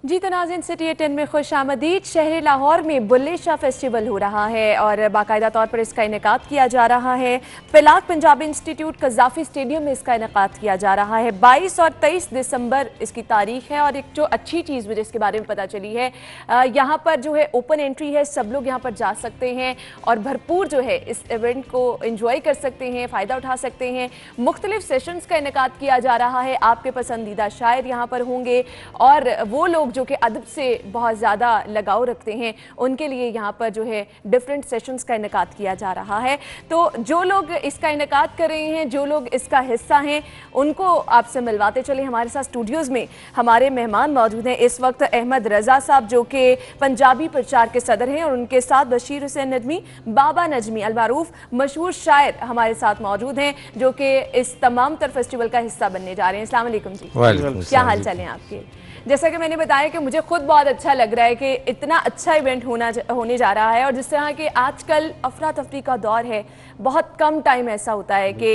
जी तो नाज़रीन, सिटी 10 में खुश आमदीद। शहर लाहौर में बुल्ले शाह फेस्टिवल हो रहा है और बाकायदा तौर पर इसका इनेकाद किया जा रहा है। पिलाक पंजाबी इंस्टीट्यूट कज़ाफ़ी स्टेडियम में इसका इनेकाद किया जा रहा है। 22 और 23 दिसंबर इसकी तारीख है। और एक जो अच्छी चीज़ मुझे इसके बारे में पता चली है, यहाँ पर जो है ओपन एंट्री है, सब लोग यहाँ पर जा सकते हैं और भरपूर जो है इस इवेंट को इंजॉय कर सकते हैं, फ़ायदा उठा सकते हैं। मुख्तलिफ सेशंस का इनेकाद किया जा रहा है। आपके पसंदीदा शायर यहाँ पर होंगे और वो लोग जो कि अदब से बहुत ज़्यादा लगाव रखते हैं, उनके लिए यहाँ पर जो है डिफरेंट सेशंस का इनेकाद किया जा रहा है। तो जो लोग इसका इनेकाद कर रहे हैं, जो लोग इसका हिस्सा हैं, उनको आपसे मिलवाते चले। हमारे साथ स्टूडियोज़ में हमारे मेहमान मौजूद हैं इस वक्त। अहमद रज़ा साहब जो कि पंजाबी प्रचार के सदर हैं और उनके साथ बशीर हुसैन नदवी, बाबा नजमी अलमारूफ मशहूर शायर हमारे साथ मौजूद हैं जो कि इस तमाम तर फेस्टिवल का हिस्सा बनने जा रहे हैं। अस्सलाम वालेकुम जी, क्या हाल चाल हैं आपके? जैसा कि मैंने बताया कि मुझे खुद बहुत अच्छा लग रहा है कि इतना अच्छा इवेंट होने जा रहा है। और जिस तरह कि आजकल अफरा तफरी का दौर है, बहुत कम टाइम ऐसा होता है कि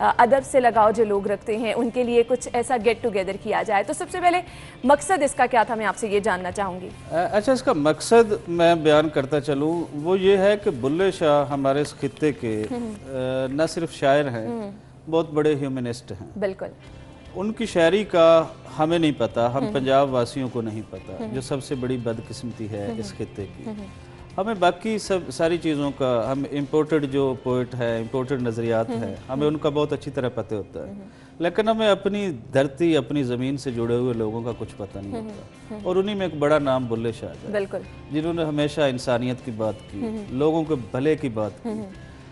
अदब से लगाव जो लोग रखते हैं उनके लिए कुछ ऐसा गेट टुगेदर किया जाए। तो सबसे पहले मकसद इसका क्या था, मैं आपसे ये जानना चाहूँगी। अच्छा, इसका मकसद मैं बयान करता चलूँ, वो ये है कि बुल्ले शाह हमारे इस खित्ते के न सिर्फ शायर हैं, बहुत बड़े ह्यूमनिस्ट हैं। बिल्कुल, उनकी शायरी का हमें नहीं पता, हम पंजाब वासियों को नहीं पता, जो सबसे बड़ी बदकिस्मती है इस खित्ते की। हमें बाकी सब सारी चीज़ों का, हम इम्पोर्टेड जो पोइट है, इम्पोर्टेड नज़रियात है, हमें उनका बहुत अच्छी तरह पता होता है, लेकिन हमें अपनी धरती, अपनी ज़मीन से जुड़े हुए लोगों का कुछ पता नहीं होता। और उन्हीं में एक बड़ा नाम बुल्ले शाह है, बिल्कुल, जिन्होंने हमेशा इंसानियत की बात की, लोगों के भले की बात की।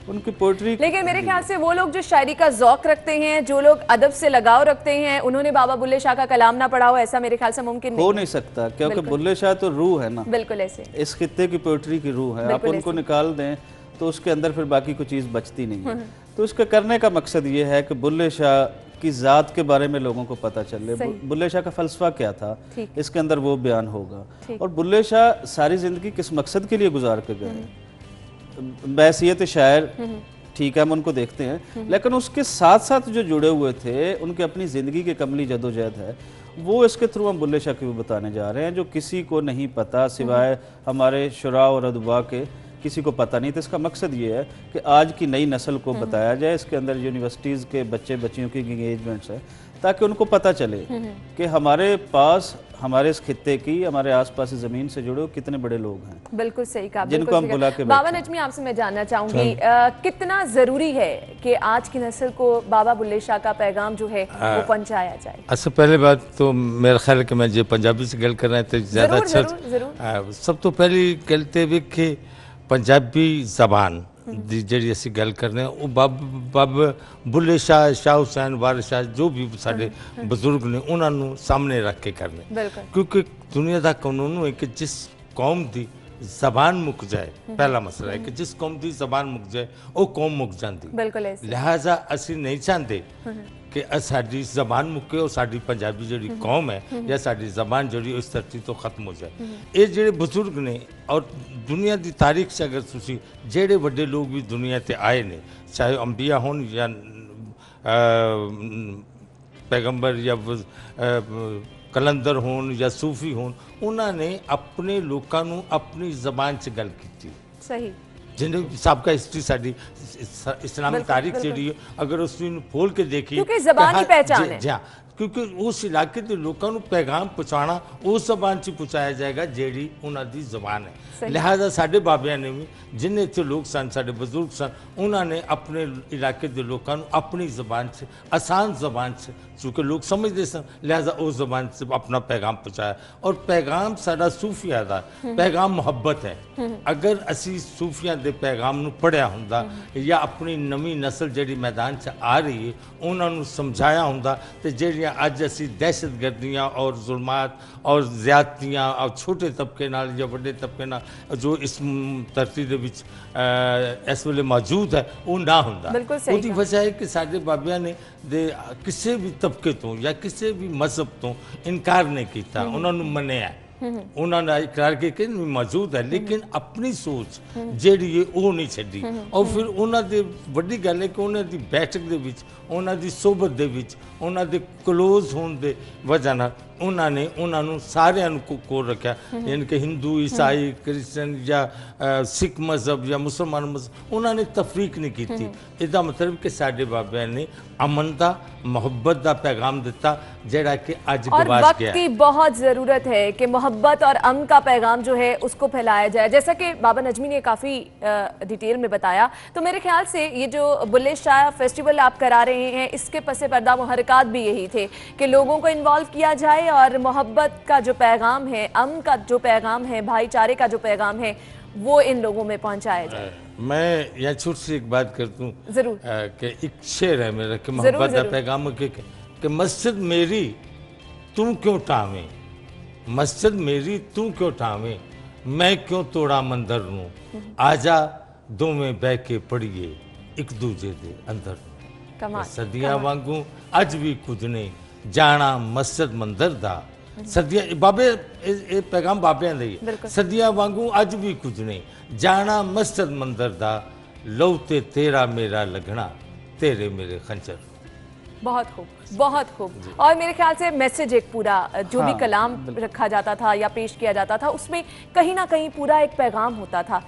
उनकी पोइट्री, लेकिन मेरे ख्याल से वो लोग जो शायरी का ज़ौक़ रखते हैं, जो लोग अदब से लगाव रखते हैं, उन्होंने बाबा बुल्ले शाह का कलाम ना पढ़ा हो, ऐसा मेरे ख्याल से मुमकिन हो नहीं सकता, क्योंकि बुल्ले शाह तो रूह है ना। बिल्कुल ऐसे, इस खित्ते की पोइट्री की रूह है। आप उनको निकाल दें तो उसके अंदर फिर बाकी कोई चीज़ बचती नहीं है। तो उसके करने का मकसद ये है कि बुल्ले शाह की ज़ात के बारे में लोगों को पता चले, बुल्ले शाह का फ़लसफ़ा क्या था, इसके अंदर वो बयान होगा। और बुल्ले शाह सारी ज़िंदगी किस मकसद के लिए गुजार के गए, बैसियत शायर, ठीक है, हम उनको देखते हैं, लेकिन उसके साथ साथ जो जुड़े हुए थे, उनकी अपनी ज़िंदगी की कमली जदोजहद है, वो इसके थ्रू हम बुल्ले शाह की भी बताने जा रहे हैं, जो किसी को नहीं पता सिवाय हमारे शुरा और अदबा के, किसी को पता नहीं। तो इसका मकसद ये है कि आज की नई नस्ल को बताया जाए। इसके अंदर यूनिवर्सिटीज़ के बच्चे बच्चियों की इंगेजमेंट्स है, ताकि उनको पता चले कि हमारे पास, हमारे इस खित्ते की, हमारे आसपास की ज़मीन से जुड़े कितने बड़े लोग हैं। बिल्कुल सही कहा, जिनको हम बुला के। बाबा नजमी, आपसे मैं जानना चाहूँगी, कितना ज़रूरी है कि आज की नस्ल को बाबा बुल्ले शाह का पैगाम जो है वो पहुँचाया जाए? अच्छा, पहले बात तो मेरा ख्याल है कि मैं जो पंजाबी से गल कर रहे हैं तो ज़्यादा अच्छा। सब तो पहली गलते भी कि पंजाबी ज़बान ਜਿਹੜੀ ਅਸੀਂ ਗੱਲ ਕਰਨੇ ਉਹ ਬਾਬਾ ਬੁੱਲੇ ਸ਼ਾਹ, ਸ਼ਾਹ ਹੁਸੈਨ, ਵਾਰਿਸ ਸ਼ਾਹ, ਜੋ ਵੀ ਸਾਡੇ ਬਜ਼ੁਰਗ ਨੇ ਉਹਨਾਂ ਨੂੰ ਸਾਹਮਣੇ ਰੱਖ ਕੇ ਕਰਨੇ, ਕਿਉਂਕਿ ਦੁਨੀਆ ਦਾ ਕਾਨੂੰਨ ਹੈ ਕਿ ਜਿਸ ਕੌਮ ਦੀ ਜ਼ਬਾਨ ਮੁੱਕ ਜਾਏ, ਪਹਿਲਾ ਮਸਲਾ ਹੈ ਕਿ ਜਿਸ ਕੌਮ ਦੀ ਜ਼ਬਾਨ ਮੁੱਕ ਜਾਏ ਉਹ ਕੌਮ ਮੁੱਕ ਜਾਂਦੀ। ਲਿਹਾਜ਼ਾ ਅਸੀਂ ਨਹੀਂ ਚਾਹੁੰਦੇ ਕਿ ਸਾਡੀ ਜ਼ਬਾਨ ਮੁੱਕੇ और ਸਾਡੀ ਪੰਜਾਬੀ ਜਿਹੜੀ ਕੌਮ ਹੈ ਜਾਂ ਸਾਡੀ ਜ਼ਬਾਨ ਜਿਹੜੀ ਇਸ ਧਰਤੀ ਤੋਂ ਖਤਮ ਹੋ ਜਾਏ। ਇਹ ਜਿਹੜੇ ਬਜ਼ੁਰਗ ਨੇ ਔਰ ਦੁਨੀਆ ਦੀ ਤਾਰੀਖ 'ਚ ਅਗਰ ਤੁਸੀਂ ਜਿਹੜੇ ਵੱਡੇ ਲੋਕ ਵੀ ਦੁਨੀਆ ਤੇ ਆਏ ਨੇ, ਚਾਹੇ ਅੰਬੀਆ ਹੋਣ ਜਾਂ ਪੈਗੰਬਰ ਜਾਂ ਕਲੰਦਰ ਹੋਣ ਜਾਂ ਸੂਫੀ ਹੋਣ, ਉਹਨਾਂ ਨੇ ਆਪਣੇ ਲੋਕਾਂ ਨੂੰ ਆਪਣੀ ਜ਼ਬਾਨ 'ਚ ਗੱਲ ਕੀਤੀ। ਸਹੀ, जिन्हें सबका हिस्ट्री साड़ी इस्लामिक तारीख जी, अगर उसको खोल के देखी, क्योंकि ज़बान ही पहचान है। जी, क्योंकि उस इलाके के लोगों को पैगाम पहुँचाना उस जबान से पहुँचाया जाएगा जी उन्होंने जबान है। लिहाजा साढ़े बाबिया ने भी जिन्हें इतने लोग सन, साढ़े बजुर्ग सन, उन्होंने अपने इलाके के लोगों को अपनी जबान से, आसान जबान से, चूँकि लोग समझते सन, लिहाजा उस जबान से अपना पैगाम पहुँचाया। और पैगाम साड़ा सूफिया का पैगाम मुहब्बत है। अगर असी सूफिया के पैगाम पढ़िया होंदा या अपनी नवी नस्ल जी मैदान से आ रही है उन्होंने समझाया होंदा, तो ਜਿਹੜੀਆਂ ਅੱਜ ਅਸੀਂ ਦਹਿਸ਼ਤਗਰਦੀਆਂ और जुल्मात और ज़्यादतियाँ और छोटे तबके नाल या बड़े तबके नाल जो इस धरती दे विच इस वेले मौजूद है वो ना होंदा। उसकी वजह है कि साडे बाबियां ने किसी भी तबके तो या किसी भी मजहब तो इनकार नहीं किया, उन्होंने मनिया, उन्होंने इकरार किया मौजूद है, लेकिन अपनी सोच जी है वो नहीं छड़ी। और फिर उन्होंने वड्डी गल है कि उन्होंने बैठक के उन्होंने सोबत के उन्होंने क्लोज होने की वजह उन्होंने उन्होंने सारे को रखा, यानी कि हिंदू ईसाई क्रिश्चन या सिख मजहब या मुसलमान मजहब, उन्होंने तफरीक नहीं की थी। इसका मतलब कि साडे बाबे ने अमन का मुहब्बत का पैगाम दिता जेड़ा कि अज और गवाच वक्त गया की बहुत ज़रूरत है कि मोहब्बत और अमन का पैगाम जो है उसको फैलाया जाए। जैसा कि बाबा नजमी ने काफ़ी डिटेल में बताया, तो मेरे ख्याल से ये जो बुल्ले शाह फेस्टिवल आप करा रहे हैं, इसके पसे पर्दा मुहर्रिकात भी यही थे कि लोगों को इन्वॉल्व किया जाए और मोहब्बत का जो पैगाम है, अमन का जो पैगाम है, भाईचारे का जो पैगाम है, वो इन लोगों में पहुंचाया जाए। मैं यहाँ छोटी सी एक बात करता हूँ जरूर कि एक शेर है मेरा कि मोहब्बत का पैगाम कि मस्जिद मेरी तू क्यों टावे, मस्जिद मेरी तू क्यों टावे, मैं क्यों तोड़ा मंदिर नू, आजा दोवें बह के पढ़िए एक दूजे दे अंदर। सदियां वांगू अज भी कुछ नहीं जाना मस्जिद मंदिर दा, सदियां बाबे ये पैगाम बाबियां दा ही है। सदियां वांगू अज भी कुछ नहीं जाना मस्जिद मंदिर दा, लौ ते तेरा मेरा लगना तेरे मेरे खंजर। बहुत खूब, बहुत खूब। और मेरे ख्याल से मैसेज एक पूरा जो भी कलाम रखा जाता था या पेश किया जाता था, उसमें कहीं ना कहीं पूरा एक पैगाम होता था।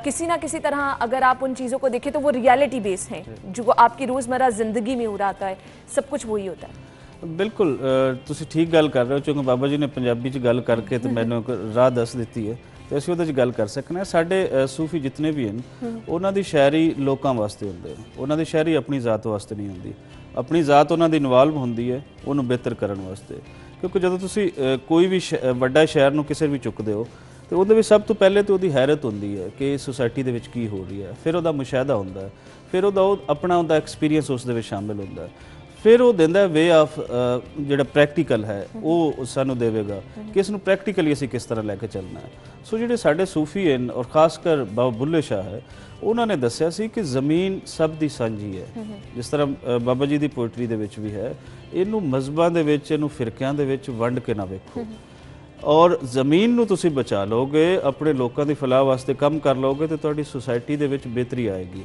किसी ना किसी तरह अगर आप उन चीज़ों को देखें तो वो रियलिटी बेस हैं, जो आपकी रोज़मर्रा ज़िंदगी में हो रहा है, सब कुछ वही होता है। बिल्कुल ਤੁਸੀਂ ठीक गल कर रहे हो, क्योंकि बाबा जी ने पंजाबी च गल करके तो मैंने राह दस दी है, तो ਅਸੀਂ ਉਹਦੇ 'ਚ ਗੱਲ ਕਰ ਸਕਨੇ। ਸਾਡੇ ਸੂਫੀ ਜਿਤਨੇ ਵੀ ਹਨ ਉਹਨਾਂ ਦੀ ਸ਼ਾਇਰੀ ਲੋਕਾਂ ਵਾਸਤੇ ਹੁੰਦੇ ਨੇ, ਉਹਨਾਂ ਦੀ ਸ਼ਾਇਰੀ ਆਪਣੀ ਜ਼ਾਤ ਵਾਸਤੇ ਨਹੀਂ ਹੁੰਦੀ, ਆਪਣੀ ਜ਼ਾਤ ਉਹਨਾਂ ਦੀ ਇਨਵੋਲਵ ਹੁੰਦੀ ਹੈ ਉਹਨੂੰ ਬਿਹਤਰ ਕਰਨ ਵਾਸਤੇ। ਕਿਉਂਕਿ ਜਦੋਂ ਤੁਸੀਂ ਕੋਈ ਵੀ ਵੱਡਾ ਸ਼ਾਇਰ ਨੂੰ ਕਿਸੇ ਵੀ ਚੁੱਕਦੇ ਹੋ ਤੇ ਉਹਦੇ ਵਿੱਚ ਸਭ ਤੋਂ ਪਹਿਲੇ ਤਾਂ ਉਹਦੀ ਹੈਰਤ ਹੁੰਦੀ ਹੈ ਕਿ ਸੋਸਾਇਟੀ ਦੇ ਵਿੱਚ ਕੀ ਹੋ ਰਹੀ ਹੈ, ਫਿਰ ਉਹਦਾ ਮੁਸ਼ਾਹਦਾ ਹੁੰਦਾ ਹੈ, ਫਿਰ ਉਹਦਾ ਆਪਣਾ ਉਹਦਾ ਐਕਸਪੀਰੀਅੰਸ ਉਸ ਦੇ ਵਿੱਚ ਸ਼ਾਮਿਲ ਹੁੰਦਾ ਹੈ, ਫਿਰ ਉਹ ਦਿੰਦਾ ਵੇ ਆਫ ਜਿਹੜਾ ਪ੍ਰੈਕਟੀਕਲ ਹੈ ਉਹ ਸਾਨੂੰ ਦੇਵੇਗਾ ਕਿ ਇਸ ਨੂੰ ਪ੍ਰੈਕਟੀਕਲੀ ਅਸੀਂ ਕਿਸ ਤਰ੍ਹਾਂ ਲੈ ਕੇ ਚੱਲਣਾ ਹੈ। ਸੋ ਜਿਹੜੇ ਸਾਡੇ ਸੂਫੀ ਹਨ ਔਰ ਖਾਸ ਕਰ ਬਾਬਾ ਬੁੱਲੇ ਸ਼ਾਹ ਹੈ, ਉਹਨਾਂ ਨੇ ਦੱਸਿਆ ਸੀ ਕਿ ਜ਼ਮੀਨ ਸਭ ਦੀ ਸਾਂਝੀ ਹੈ। ਜਿਸ ਤਰ੍ਹਾਂ ਬਾਬਾ ਜੀ ਦੀ ਪੋਇਟਰੀ ਦੇ ਵਿੱਚ ਵੀ ਹੈ, ਇਹਨੂੰ ਮਜ਼ਹਬਾਂ ਦੇ ਵਿੱਚ, ਇਹਨੂੰ ਫਿਰਕਿਆਂ ਦੇ ਵਿੱਚ ਵੰਡ ਕੇ ਨਾ ਵੇਖੋ, ਔਰ ਜ਼ਮੀਨ ਨੂੰ ਤੁਸੀਂ ਬਚਾ ਲਓਗੇ, ਆਪਣੇ ਲੋਕਾਂ ਦੀ ਫਲਾਹ ਵਾਸਤੇ ਕੰਮ ਕਰ ਲਓਗੇ ਤੇ ਤੁਹਾਡੀ ਸੁਸਾਇਟੀ ਦੇ ਵਿੱਚ ਬਿਹਤਰੀ ਆਏਗੀ।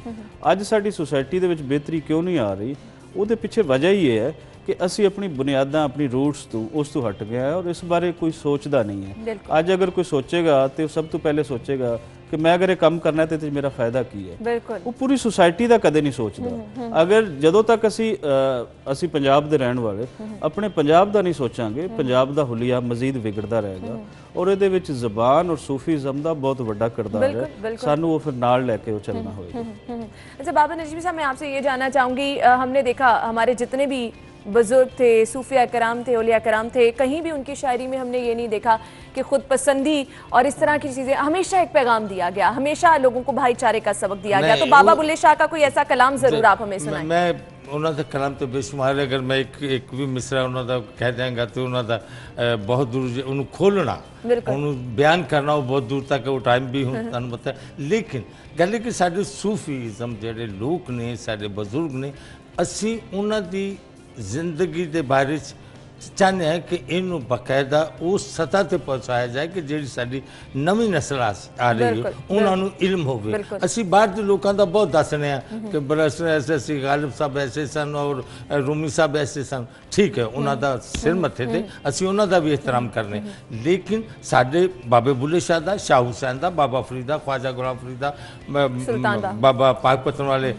ਅੱਜ ਸਾਡੀ ਸੁਸਾਇਟੀ ਦੇ ਵਿੱਚ ਬਿਹਤਰੀ ਕਿਉਂ ਨਹੀਂ ਆ ਰਹੀ? ਉਹਦੇ ਪਿੱਛੇ ਵਜ੍ਹਾ ਹੀ ਇਹ ਹੈ ਕਿ ਅਸੀਂ ਆਪਣੀ ਬੁਨਿਆਦਾਂ, ਆਪਣੀ ਰੂਟਸ ਤੋਂ ਉਸ ਤੋਂ ਹਟ ਗਏ ਹਾਂ ਔਰ ਇਸ ਬਾਰੇ ਕੋਈ ਸੋਚਦਾ ਨਹੀਂ ਹੈ। ਅੱਜ ਅਗਰ ਕੋਈ ਸੋਚੇਗਾ ਤੇ ਉਹ ਸਭ ਤੋਂ ਪਹਿਲੇ ਸੋਚੇਗਾ ਕਿ ਮੈਂ ਅਗਰ ਇਹ ਕੰਮ ਕਰਨਾ ਤੇ ਮੇਰਾ ਫਾਇਦਾ ਕੀ ਹੈ। ਉਹ ਪੂਰੀ ਸੁਸਾਇਟੀ ਦਾ ਕਦੇ ਨਹੀਂ ਸੋਚਦਾ। ਅਗਰ ਜਦੋਂ ਤੱਕ ਅਸੀਂ ਪੰਜਾਬ ਦੇ ਰਹਿਣ ਵਾਲੇ ਆਪਣੇ ਪੰਜਾਬ ਦਾ ਨਹੀਂ ਸੋਚਾਂਗੇ, ਪੰਜਾਬ ਦਾ ਹੁਲੀਆ ਮਜ਼ੀਦ ਵਿਗੜਦਾ ਰਹੇਗਾ ਔਰ ਇਹਦੇ ਵਿੱਚ ਜ਼ਬਾਨ ਔਰ ਸੂਫੀਜ਼ਮ ਦਾ ਬਹੁਤ ਵੱਡਾ किरदार है, सानू वो फिर नाल लेके वो चलना होगा। अच्छा बाबा नजमी साहब, मैं आपसे ये जानना चाहूँगी, हमने देखा हमारे जितने भी बुजुर्ग थे, सूफिया कराम थे, औलिया कराम थे, कहीं भी उनकी शायरी में हमने ये नहीं देखा कि खुद पसंदी और इस तरह की चीज़ें, हमेशा एक पैगाम दिया गया, हमेशा लोगों को भाईचारे का सबक दिया गया। तो बाबा बुल्ले शाह का कोई ऐसा कलाम ज़रूर आप हमें सुनाएं। मैं उन्होंने कलाम तो बेशुमार है, अगर मैं एक भी मिसरा उन्होंने कह देंगे तो उन्होंने बहुत दूर उन्होंने खोलना, उन्होंने बयान करना वो बहुत दूर तक वो टाइम भी तुहानू पता है। लेकिन गल कि साडे सूफीज़म जिहड़े लोग ने, साडे बजुर्ग ने, असी उन्हां दी जिंदगी के बारे चाहते हैं कि इनू बाकायदा उस सतह पर पहुँचाया जाए कि जी साडी नवी नस्ल आ रही है उन्होंने इल्म होवे। असी बाहर के लोगों का बहुत दसने कि बरसर ऐसे गालिब साहब ऐसे सन और रूमी साहब ऐसे सन, ठीक है उन्होंने सिर मथे थे, असी उन्होंने भी एहतराम करने। लेकिन साडे बाबे बुल्ले शाह दा, शाह हुसैन दा, बाबा फरीद दा, ख्वाजा गुलाम फरीद दा, बाबा पाकपतन वाले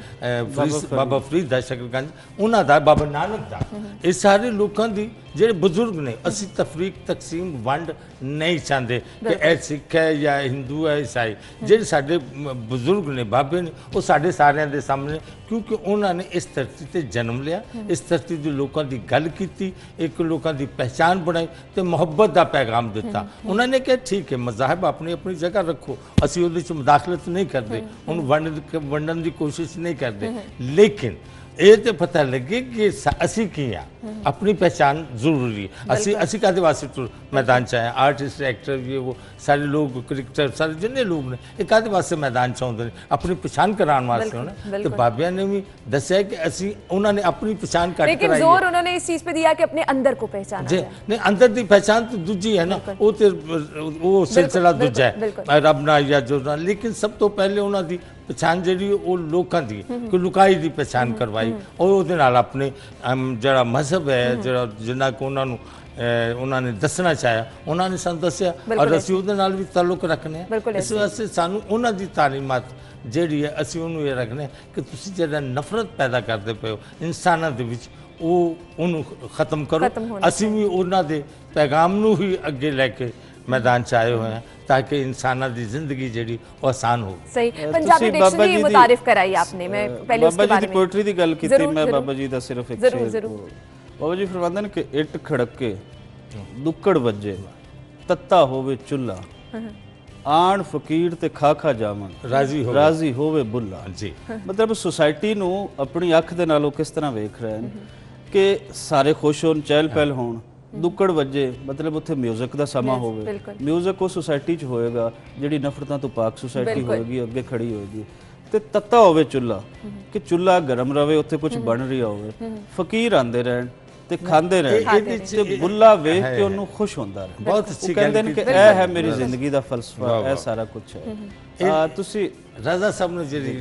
बाबा फरीद दा शकरगंज, उन्होंने दा, बाबा नानक दा, ये सारे लोगों की ਜਿਹੜੇ ਬਜ਼ੁਰਗ ਨੇ, ਅਸੀਂ ਤਫਰੀਕ ਤਕਸੀਮ ਵੰਡ ਨਹੀਂ ਚਾਹੁੰਦੇ ਕਿ ਇਹ ਸਿੱਖ ਹੈ ਜਾਂ ਹਿੰਦੂ ਹੈ ਈਸਾਈ। ਜਿਹੜੇ ਸਾਡੇ ਬਜ਼ੁਰਗ ਨੇ, ਬਾਬੇ ਨੇ, ਉਹ ਸਾਡੇ ਸਾਰਿਆਂ ਦੇ ਸਾਹਮਣੇ, ਕਿਉਂਕਿ ਉਹਨਾਂ ਨੇ ਇਸ ਧਰਤੀ ਤੇ ਜਨਮ ਲਿਆ, ਇਸ ਧਰਤੀ ਦੇ ਲੋਕਾਂ ਦੀ ਗੱਲ ਕੀਤੀ, ਇੱਕ ਲੋਕਾਂ ਦੀ ਪਹਿਚਾਨ ਬਣਾਈ ਤੇ ਮੁਹੱਬਤ ਦਾ ਪੈਗਾਮ ਦਿੱਤਾ। ਉਹਨਾਂ ਨੇ ਕਿਹਾ ਠੀਕ ਹੈ ਮਜ਼ਾਹਬ ਆਪਣੀ ਆਪਣੀ ਜਗ੍ਹਾ ਰੱਖੋ, ਅਸੀਂ ਉਹਦੇ 'ਚ ਮੁਦਾਖਲਤ ਨਹੀਂ ਕਰਦੇ, ਉਹਨੂੰ ਵੰਡਣ ਦੀ ਕੋਸ਼ਿਸ਼ नहीं करते, लेकिन ये तो पता लगे कि असी की हाँ, अपनी पहचान जरूरी है। असी कहते वास्ते मैदान च आए, आर्टिस्ट एक्टर ये वो सारे लोग, क्रिकेटर सारे जिन्ने लोग ने, ये कहते वास्ते मैदान च आते हैं अपनी पहचान कराने वास्ते होना। तो बाबिया ने भी दसिया कि असी उन्होंने अपनी पहचान कर, लेकिन जोर उन्होंने इस चीज पे दिया कि अपने अंदर को पहचाना जी। नहीं, अंदर की पहचान तो दूजी है ना, वो सिलसिला दूजा है रब ना या जो ना। लेकिन सब तो पहले उन्होंने पहचान जी वो लोगों की कि लुकाई की पहचान करवाई और वो अपने जरा मजहब है जरा जिन्ना को उन्होंने उन्होंने दसना चाहा, उन्होंने सानू दस्सिया और असीं उहदे नाल भी ताल्लुक रखने हैं। इस वास्ते सानू उन्हां दी तालीमात जिहड़ी है असीं उहनूं ये रखने कि तुसीं जिहड़ा नफरत पैदा करदे पे हो इंसानां दे विच उहनूं खत्म करो। असीं भी उन्हां दे पैगाम नूं ही अगे लैके मैदान च आए हुए हैं ताकि इंसाना की जिंदगी जी आसान हो। सही पंजाबी डिक्शनरी मुतारिफ कराई आपने, मैं पहले उसके बारे में पोएट्री दी गल की थी, मैं बाबा जी दा सिर्फ एक शेर बाबा जी फरमांदे ने कि इट खड़के दुक्कड़ वजे तत्ता होवे चुल्ला आण फकीर ते खाखा जावन राजी होवे बुल्ला जी। मतलब सोसाइटी नू अपनी अख दे नालों किस तरह वेख रहे हैं कि सारे खुश होण चहल पहल होण दुक्कड़ वजे मतलब उत्थे म्यूजिक का समा होवे, म्यूजिक वो सोसाइटी च होएगा जिहड़ी नफरतां तो पाक सोसाइटी होएगी अगे खड़ी होएगी ते तत्ता होवे चुल्ला कि चुल्ला गरम रहे उत्थे कुछ बन रही होवे, फकीर आंदे रहन ते खांदे रहन ते बुल्ला वेख के उन्होंने खुश होंदा रहे। बहुत अच्छी कहंदे ने कि ए है मेरी जिंदगी दा फलसफा, ए सारा कुछ है। तुसी रज़ा साहब ने जिहड़ी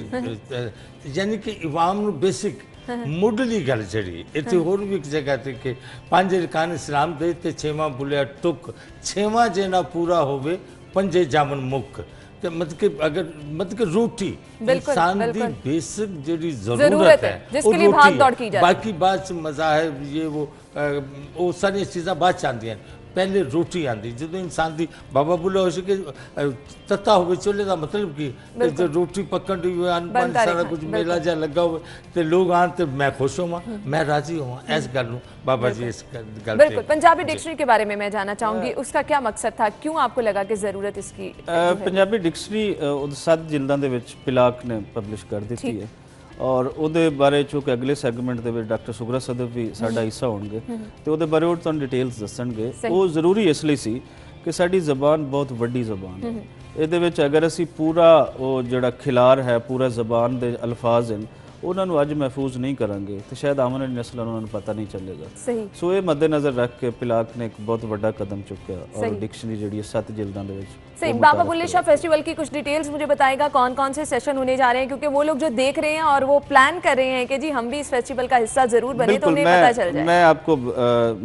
यानी कि इवाम नूं बेसिक मुढ़ली गल जी इतने होर भी एक जगह ते कि 5 अरकान इस्लाम दे ते 6वां बुलिया टुक 6वां जे ना पूरा होवे 5 जामन मुक। तो मतलब कि अगर मतलब कि रोटी इंसान दी बेसिक जी जरूरत है जिसके लिए भाग दौड़ की जाती है। बाकी बात मज़ाहिब ये वो सारी चीज़ां बाद च आंदियां, पहले रोटी आती जो इंसान की बाबा बुला हो सके तत्ता हो चूल्हे का मतलब कि जो रोटी पकन दी अन सारा कुछ मेला जा लगा हो तो लोग आन तो मैं खुश होवां मैं राजी होवां इस गल बाबा जी इस गल। बिल्कुल पंजाबी डिक्शनरी के बारे में मैं जानना चाहूँगी उसका क्या मकसद था, क्यों आपको लगा कि ज़रूरत इसकी? पंजाबी डिक्शनरी 7 जिल्दां दे विच पिलाक ने पब्लिश कर दी है और ਉਹਦੇ ਬਾਰੇ ਚੋਂ ਕਿ ਅਗਲੇ ਸੈਗਮੈਂਟ ਦੇ ਵਿੱਚ ਡਾਕਟਰ ਸੁਗਰਾ ਸਦਫ ਵੀ ਸਾਡਾ ਹਿੱਸਾ ਹੋਣਗੇ ਤੇ ਉਹਦੇ ਬਾਰੇ ਉਹ ਤੁਹਾਨੂੰ ਡਿਟੇਲਸ ਦੱਸਣਗੇ। ਉਹ ਜ਼ਰੂਰੀ ਇਸ ਲਈ ਸੀ ਕਿ ਸਾਡੀ ਜ਼ਬਾਨ ਬਹੁਤ ਵੱਡੀ ਜ਼ਬਾਨ ਹੈ, ਇਹਦੇ ਵਿੱਚ ਅਗਰ ਅਸੀਂ ਪੂਰਾ ਉਹ ਜਿਹੜਾ ਖਿਲਾਰ ਹੈ ਪੂਰਾ ਜ਼ਬਾਨ ਦੇ ਅਲਫਾਜ਼ ਹਨ ਉਹਨਾਂ ਨੂੰ ਅੱਜ ਮਹਿਫੂਜ਼ ਨਹੀਂ ਕਰਾਂਗੇ ਤੇ ਸ਼ਾਇਦ ਆਉਣ ਵਾਲੀ ਨਸਲਾਂ ਨੂੰ ਪਤਾ ਨਹੀਂ ਚੱਲੇਗਾ। ਸੋ ਇਹ ਮੱਦੇਨਜ਼ਰ ਰੱਖ ਕੇ ਪਿਲਾਕ ਨੇ ਇੱਕ ਬਹੁਤ ਵੱਡਾ ਕਦਮ ਚੁੱਕਿਆ और डिक्शनरी ਜਿਹੜੀ 7 जिल्दां ਦੇ ਵਿੱਚ। सही, बाबा बुल्ले शाह फेस्टिवल की कुछ डिटेल्स मुझे बताएगा, कौन कौन से सेशन होने जा रहे हैं, क्योंकि वो लोग जो देख रहे हैं और वो प्लान कर रहे हैं कि जी हम भी इस फेस्टिवल का हिस्सा जरूर बने तो उन्हें पता चल जाए। मैं आपको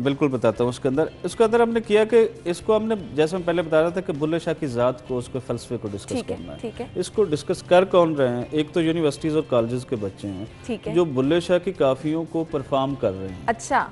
बिल्कुल बताता हूँ उसके अंदर हमने किया कि इसको हमने जैसे मैं पहले बता रहा था कि बुल्ले शाह की ज़ात को उसके फलसफे को डिस्कस करना है। इसको डिस्कस कर कौन रहे हैं, एक तो यूनिवर्सिटीज़ और कॉलेजेस के बच्चे हैं जो बुल्ले शाह की काफियों को परफॉर्म कर रहे हैं। अच्छा,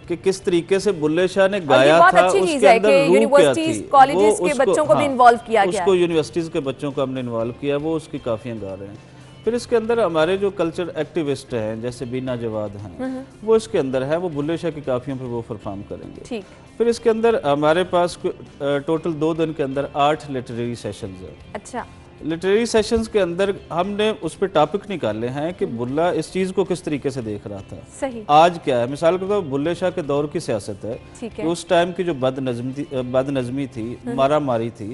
कि किस तरीके से बुल्ले शाह ने गाया था उसके अंदर रूह क्या थी, कॉलेजेस के बच्चों को भी इन्वॉल्व किया गया, उसको यूनिवर्सिटीज़ के बच्चों को हमने इन्वॉल्व किया, वो उसकी काफियाँ गा रहे हैं। फिर इसके अंदर हमारे जो कल्चर एक्टिविस्ट हैं जैसे बीना जवाद हैं वो इसके अंदर है, वो बुल्ले शाह की काफियों पे वो परफॉर्म करेंगे। फिर इसके अंदर हमारे पास टोटल 2 दिन के अंदर 8 लिटरेरी सेशंस है। अच्छा, लिटरेरी सेशंस के अंदर हमने उस पर टॉपिक निकाले हैं कि बुल्ला इस चीज़ को किस तरीके से देख रहा था, सही आज क्या है। मिसाल के तौर पर बुल्ले शाह के दौर की सियासत है कि उस टाइम की जो बदनज़मी थी मारा मारी थी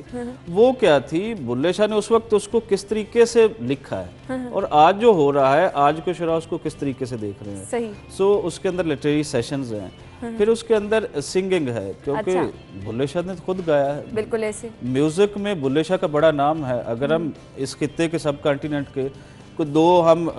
वो क्या थी, बुल्ले शाह ने उस वक्त उसको किस तरीके से लिखा है और आज जो हो रहा है आज के शुरा उसको किस तरीके से देख रहे हैं। सो उसके अंदर लिटरेरी सेशंस हैं। फिर उसके अंदर सिंगिंग है क्योंकि बुल्ले शाह ने खुद गाया है, बिल्कुल ऐसे म्यूजिक में बुल्ले शाह का बड़ा नाम है। अगर हम इस खित्ते के सब कॉन्टिनेंट के को 2 हम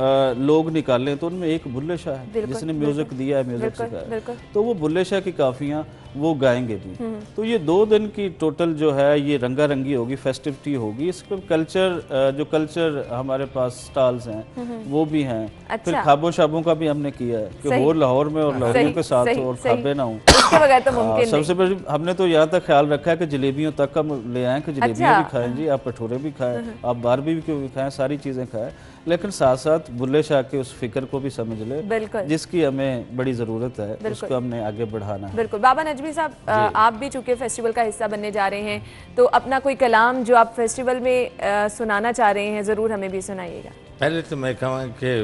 लोग निकालें तो उनमें एक बुल्ले शाह है जिसने म्यूजिक दिया है, म्यूजिक सिखाया, तो वो बुल्ले शाह की काफियाँ वो गाएंगे भी। तो ये 2 दिन की टोटल जो है ये रंगारंगी होगी, फेस्टिविटी होगी। इसका कल्चर जो कल्चर हमारे पास स्टॉल्स हैं वो भी हैं। फिर खाबो शाबों का भी हमने किया है कि वो लाहौर में और लाहौरियों के साथ और खाबे ना हूँ। सबसे पहले हमने तो यहाँ तक ख्याल रखा है कि जलेबियों तक हम ले आए कि जलेबियाँ भी खाएं जी, आप भटूरे भी खाएं, आप बारबेक्यू भी खाएं, सारी चीज़ें खाएं, लेकिन साथ साथ बुल्ले शाह के उस फिक्र को भी समझ ले जिसकी हमें बड़ी ज़रूरत है, उसको हमने आगे बढ़ाना है। बिल्कुल। बाबा नजमी साहब, आप भी चूंकि फेस्टिवल का हिस्सा बनने जा रहे हैं तो अपना कोई कलाम जो आप फेस्टिवल में सुनाना चाह रहे हैं ज़रूर हमें भी सुनाइएगा। पहले तो मैं कहूँ कि